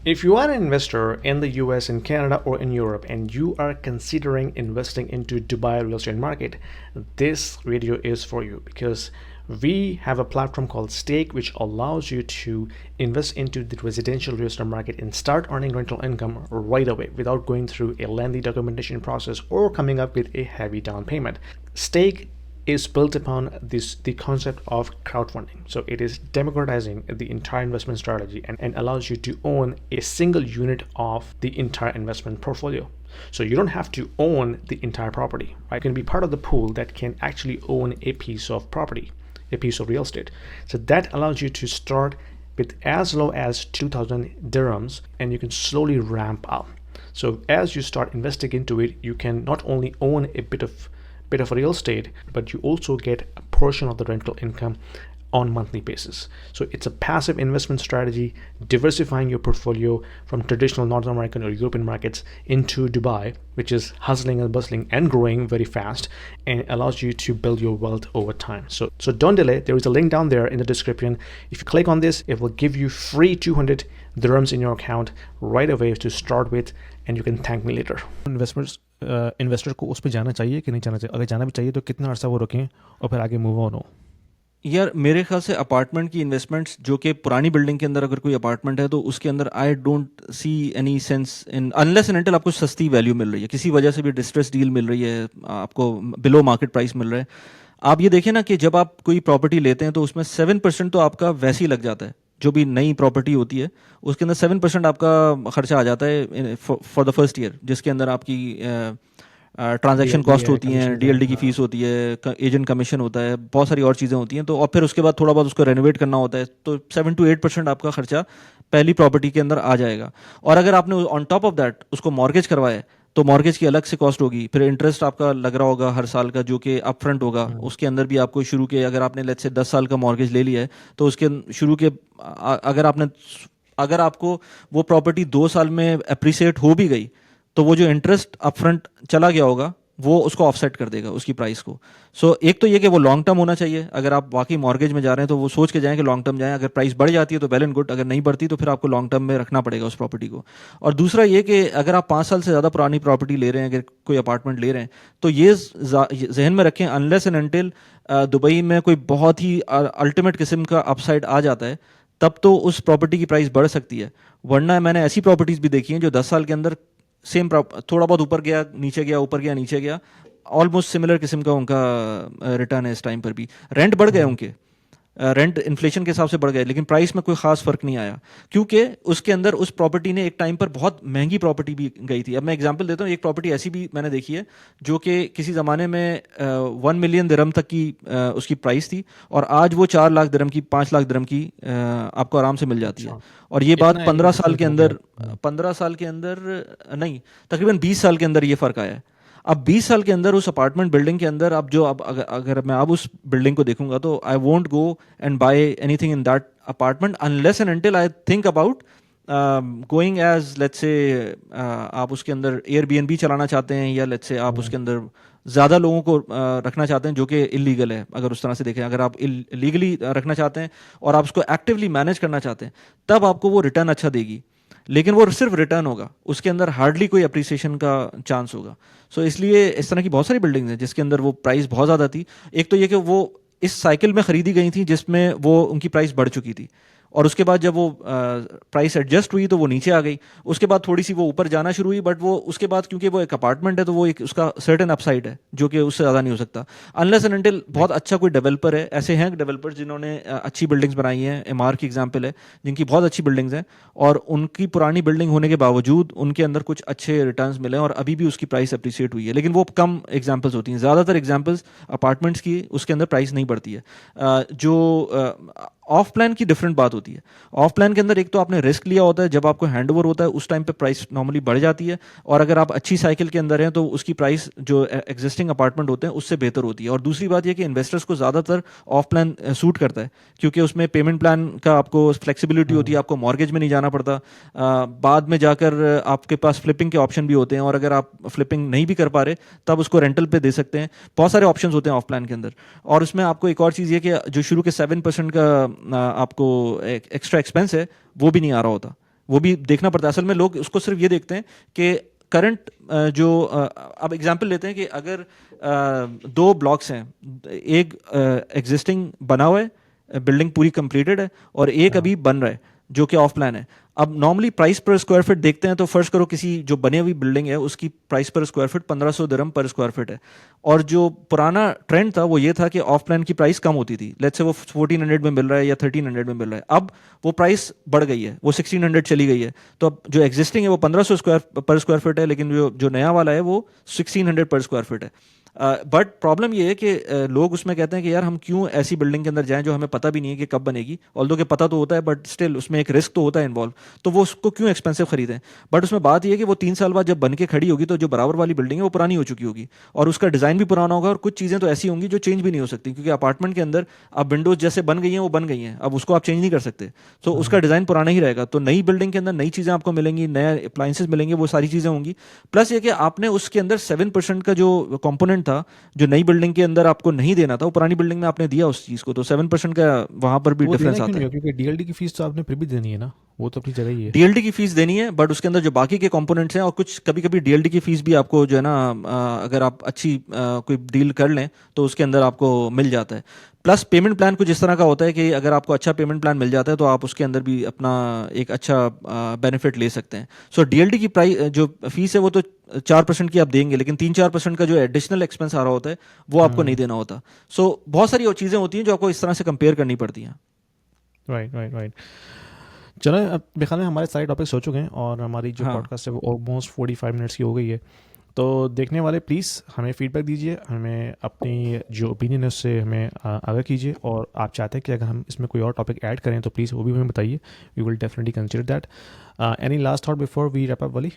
If you are an investor in the US, in Canada, or in Europe, and you are considering investing into Dubai real estate market, this video is for you, because we have a platform called Stake, which allows you to invest into the residential real estate market and start earning rental income right away without going through a lengthy documentation process or coming up with a heavy down payment. Stake is built upon the concept of crowdfunding. So it is democratizing the entire investment strategy and allows you to own a single unit of the entire investment portfolio. So you don't have to own the entire property, right? You can be part of the pool that can actually own a piece of property, a piece of real estate. So that allows you to start with as low as 2,000 dirhams, and you can slowly ramp up. So as you start investing into it, you can not only own a bit of real estate, but you also get a portion of the rental income on monthly basis. So it's a passive investment strategy, diversifying your portfolio from traditional North American or European markets into Dubai, which is hustling and bustling and growing very fast, and it allows you to build your wealth over time. So don't delay. There is a link down there in the description. If you click on this, it will give you free 200 dirhams in your account right away to start with, and you can thank me later. Investor को उस पर जाना चाहिए कि नहीं जाना चाहिए? अगर जाना भी चाहिए तो कितना अर्सा वो रखें और फिर आगे मूव ऑन हो? यार मेरे ख्याल से अपार्टमेंट की इन्वेस्टमेंट्स, जो कि पुरानी बिल्डिंग के अंदर अगर कोई अपार्टमेंट है तो उसके अंदर I don't see any sense in, unless and until आपको सस्ती वैल्यू मिल रही है, किसी वजह से भी डिस्ट्रेस डील मिल रही है, आपको बिलो मार्केट प्राइस मिल रहा है। आप ये देखें ना कि जब आप कोई प्रॉपर्टी लेते हैं तो उसमें 7% तो आपका वैसे ही लग जाता है। जो भी नई प्रॉपर्टी होती है उसके अंदर 7% आपका खर्चा आ जाता है फॉर द फर्स्ट ईयर, जिसके अंदर आपकी ट्रांजैक्शन डीएलडी कॉस्ट है, होती हैं, कमीशन है, डीएलडी की हाँ। फ़ीस होती है, एजेंट कमीशन होता है, बहुत सारी और चीज़ें होती हैं, तो और फिर उसके बाद थोड़ा बहुत उसको रेनोवेट करना होता है, तो 7 to 8% आपका खर्चा पहली प्रॉपर्टी के अंदर आ जाएगा। और अगर आपने ऑन टॉप ऑफ दैट उसको मॉर्गेज करवाया है, तो मॉर्गेज की अलग से कॉस्ट होगी, फिर इंटरेस्ट आपका लग रहा होगा हर साल का जो कि अप फ्रंट होगा, हम्म, उसके अंदर भी आपको शुरू के, अगर आपने लेट्स से 10 साल का मॉर्गेज ले लिया है, तो उसके शुरू के अगर आपने, अगर आपको वो प्रॉपर्टी 2 साल में अप्रिसिएट हो भी गई, तो वो जो इंटरेस्ट अपफ्रंट चला गया होगा वो उसको ऑफसेट कर देगा उसकी प्राइस को। एक तो ये कि वो लॉन्ग टर्म होना चाहिए, अगर आप वाकई मॉर्गेज में जा रहे हैं तो वो सोच के जाएं कि लॉन्ग टर्म जाएं, अगर प्राइस बढ़ जाती है तो वेल एंड गुड, अगर नहीं बढ़ती तो फिर आपको लॉन्ग टर्म में रखना पड़ेगा उस प्रॉपर्टी को। और दूसरा ये कि अगर आप 5 साल से ज़्यादा पुरानी प्रॉपर्टी ले रहे हैं, अगर कोई अपार्टमेंट ले रहे हैं, तो ये जहन में रखें, अनलेस एंड अनटिल दुबई में कोई बहुत ही अल्टीमेट किस्म का अपसाइड आ जाता है, तब तो उस प्रॉपर्टी की प्राइस बढ़ सकती है। वरना मैंने ऐसी प्रॉपर्टीज़ भी देखी हैं जो 10 साल के अंदर सेम, थोड़ा बहुत ऊपर गया नीचे गया, ऊपर गया नीचे गया, ऑलमोस्ट सिमिलर किस्म का उनका रिटर्न है। इस टाइम पर भी रेंट बढ़ गए हम्म, उनके, रेंट इन्फ्लेशन के हिसाब से बढ़ गए, लेकिन प्राइस में कोई खास फर्क नहीं आया, क्योंकि उसके अंदर उस प्रॉपर्टी ने एक टाइम पर बहुत महंगी प्रॉपर्टी भी गई थी। अब मैं एग्जांपल देता हूँ, एक प्रॉपर्टी ऐसी भी मैंने देखी है जो कि किसी ज़माने में 1 मिलियन दिरहम तक की उसकी प्राइस थी, और आज वो 4 लाख दिरहम की, 5 लाख दिरहम की आपको आराम से मिल जाती है। अच्छा, और ये बात इतना 15 साल डिफरेंस के हो गया। अंदर, 15 साल के अंदर नहीं, तकरीबन 20 साल के अंदर ये फ़र्क आया है। अब 20 साल के अंदर उस अपार्टमेंट बिल्डिंग के अंदर, अब जो, अब अगर मैं अब उस बिल्डिंग को देखूंगा तो I won't go and buy anything in that apartment unless and until I think about going as let's say, आप उसके अंदर एयरबीएनबी चलाना चाहते हैं, या लेट्स से आप हम्म, उसके अंदर ज़्यादा लोगों को रखना चाहते हैं, जो कि इलीगल है। अगर उस तरह से देखें, अगर आप इलीगली रखना चाहते हैं और आप उसको एक्टिवली मैनेज करना चाहते हैं, तब आपको वो रिटर्न अच्छा देगी, लेकिन वो सिर्फ रिटर्न होगा, उसके अंदर हार्डली कोई अप्रिसिएशन का चांस होगा। इसलिए इस तरह की बहुत सारी बिल्डिंग्स हैं जिसके अंदर वो प्राइस बहुत ज़्यादा थी। एक तो ये कि वो इस साइकिल में ख़रीदी गई थी जिसमें वो उनकी प्राइस बढ़ चुकी थी, और उसके बाद जब वो प्राइस एडजस्ट हुई तो वो नीचे आ गई, उसके बाद थोड़ी सी वो ऊपर जाना शुरू हुई, बट वो उसके बाद क्योंकि वो एक अपार्टमेंट है तो वो एक उसका सर्टेन अपसाइड है जो कि उससे ज़्यादा नहीं हो सकता अनलेस एंड अनटिल राइट। बहुत अच्छा कोई डेवलपर है। ऐसे हैं डेवलपर्स जिन्होंने अच्छी बिल्डिंग्स बनाई हैं, एमआर की एग्जांपल है, जिनकी बहुत अच्छी बिल्डिंग्स हैं, और उनकी पुरानी बिल्डिंग होने के बावजूद उनके अंदर कुछ अच्छे रिटर्न्स मिले और अभी भी उसकी प्राइस अप्रिशिएट हुई है, लेकिन वो कम एग्जांपल्स होती हैं। ज़्यादातर एग्जांपल्स अपार्टमेंट्स की, उसके अंदर प्राइस नहीं बढ़ती है। जो ऑफ प्लान की डिफरेंट बात होती है। ऑफ प्लान के अंदर एक तो आपने रिस्क लिया होता है, जब आपको हैंड ओवर होता है उस टाइम पे प्राइस नॉर्मली बढ़ जाती है, और अगर आप अच्छी साइकिल के अंदर हैं तो उसकी प्राइस जो एग्जिस्टिंग अपार्टमेंट होते हैं उससे बेहतर होती है। और दूसरी बात यह कि इन्वेस्टर्स को ज़्यादातर ऑफ प्लान सूट करता है, क्योंकि उसमें पेमेंट प्लान का आपको फ्लेक्सिबिलिटी होती है, हम्म, आपको मॉर्गेज में नहीं जाना पड़ता, बाद में जाकर आपके पास फ्लिपिंग के ऑप्शन भी होते हैं, और अगर आप फ्लिपिंग नहीं भी कर पा रहे तब उसको रेंटल पे दे सकते हैं। बहुत सारे ऑप्शंस होते हैं ऑफ प्लान के अंदर। और उसमें आपको एक और चीज़ ये कि जो शुरू के 7% का आपको एक्स्ट्रा एक्सपेंस है वो भी नहीं आ रहा होता, वो भी देखना पड़ता है। असल में लोग उसको सिर्फ ये देखते हैं कि करंट जो अब एग्जांपल लेते हैं कि अगर 2 ब्लॉक्स हैं, एक एग्जिस्टिंग बना हुआ है, बिल्डिंग पूरी कंप्लीटेड है, और एक हाँ, अभी बन रहा है जो कि ऑफ प्लान है। अब नॉर्मली प्राइस पर स्क्वायर फीट देखते हैं तो फर्स्ट करो किसी जो बनी हुई बिल्डिंग है उसकी प्राइस पर स्क्वायर फीट 1500 दिरहम पर स्क्वायर फीट है, और जो पुराना ट्रेंड था वो ये था कि ऑफ प्लान की प्राइस कम होती थी, लेट्स से वो 1400 में मिल रहा है या 1300 में मिल रहा है, अब वो प्राइस बढ़ गई है, वो 1600 चली गई है। तो अब जो एग्जिस्टिंग है वो 1500 स्क्वायर पर स्क्वायर फीट है, लेकिन जो जो नया वाला है वो 1600 पर स्क्वायर फीट है। बट प्रॉब्लम ये है कि लोग उसमें कहते हैं कि यार हम क्यों ऐसी बिल्डिंग के अंदर जाएं जो हमें पता भी नहीं है कि कब बनेगी, ऑल्दो कि पता तो होता है बट स्टिल उसमें एक रिस्क तो होता है इन्वॉल्व, तो वो उसको क्यों एक्सपेंसिव खरीदें। बट उसमें बात ये है कि वो 3 साल बाद जब बन के खड़ी होगी तो जो बराबर वाली बिल्डिंग है वो पुरानी हो चुकी होगी, और उसका डिज़ाइन भी पुराना होगा, और कुछ चीज़ें तो ऐसी होंगी जो चेंज भी नहीं हो सकती, क्योंकि अपार्टमेंट के अंदर अब विंडोज जैसे बन गई हैं वो बन गई हैं, अब उसको आप चेंज नहीं कर सकते, तो उसका हम्म, डिज़ाइन पुराना ही रहेगा। तो नई बिल्डिंग के अंदर नई चीज़ें आपको मिलेंगी, नए अप्लाइंसेस मिलेंगे, वो सारी चीज़ें होंगी। प्लस ये कि आपने उसके अंदर 7% का जो कंपोनेंट था जो नई बिल्डिंग के अंदर आपको नहीं देना था, वो पुरानी बिल्डिंग में आपने दिया उस चीज़ को, तो 7% का वहाँ पर भी तो वो देना डिफरेंस क्यों आता नहीं है। हो, क्योंकि डीएलडी की फीस तो आपने फिर भी देनी है ना, वो तो अपनी जगह ही है। डीएलडी की फीस देनी है, बट उसके अंदर जो बाकी के कंपोनेंट्स हैं, और कुछ कभी कभी डीएलडी की फीस भी आपको जो है ना, अगर आप अच्छी कोई डील कर लें तो उसके अंदर आपको मिल जाता है। प्लस पेमेंट प्लान कुछ इस तरह का होता है कि अगर आपको अच्छा पेमेंट प्लान मिल जाता है तो आप उसके अंदर भी अपना एक अच्छा बेनिफिट ले सकते हैं। डीएलडी की प्राइस जो फीस है वो तो 4% की आप देंगे, लेकिन 3-4% का जो एडिशनल एक्सपेंस आ रहा होता है वो आपको नहीं हम्म, देना होता। बहुत सारी और चीज़ें होती हैं जो आपको इस तरह से कंपेयर करनी पड़ती हैं। Right, right, right. चलो, अब मेरे ख्याल में हमारे सारे टॉपिक्स हो चुके हैं और हमारी जो हाँ, पॉडकास्ट है वो ऑलमोस्ट 45 मिनट्स की हो गई है। तो देखने वाले प्लीज़ हमें फीडबैक दीजिए, हमें अपनी जो ओपिनियन है उससे हमें आगाह कीजिए, और आप चाहते हैं कि अगर हम इसमें कोई और टॉपिक ऐड करें तो प्लीज़ वो भी हमें बताइए, we will definitely consider that. Any last thought before we wrap up Wali?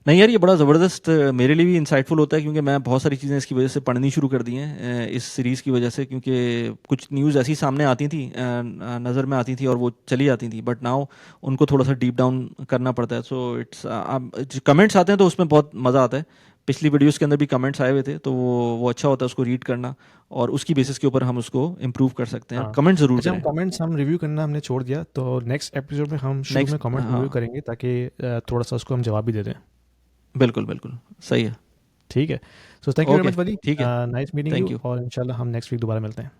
नहीं यार, ये बड़ा ज़बरदस्त मेरे लिए भी इंसाइटफुल होता है, क्योंकि मैं बहुत सारी चीज़ें इसकी वजह से पढ़नी शुरू कर दी हैं इस सीरीज़ की वजह से, क्योंकि कुछ न्यूज़ ऐसी सामने आती थी, नज़र में आती थी और वो चली जाती थी, बट नाउ उनको थोड़ा सा डीप डाउन करना पड़ता है। सो इट्स कमेंट्स आते हैं तो उसमें बहुत मज़ा आता है। पिछली वीडियोस के अंदर भी कमेंट्स आए हुए थे, तो वो अच्छा होता है उसको रीड करना, और उसकी बेसिस के ऊपर हम उसको इम्प्रूव कर सकते हैं। हाँ, कमेंट ज़रूर अच्छा, हम करें। कमेंट्स हम रिव्यू करना हमने छोड़ दिया, तो नेक्स्ट एपिसोड में हम शुरू में नेक्स्ट, कमेंट हाँ, रिव्यू करेंगे, ताकि थोड़ा सा उसको हम जवाब भी दे दें। बिल्कुल बिल्कुल सही है। ठीक है, so thank you very okay, much Wali, ठीक है, nice meeting thank you, you. और इंशाल्लाह हम नेक्स्ट वीक दोबारा मिलते हैं।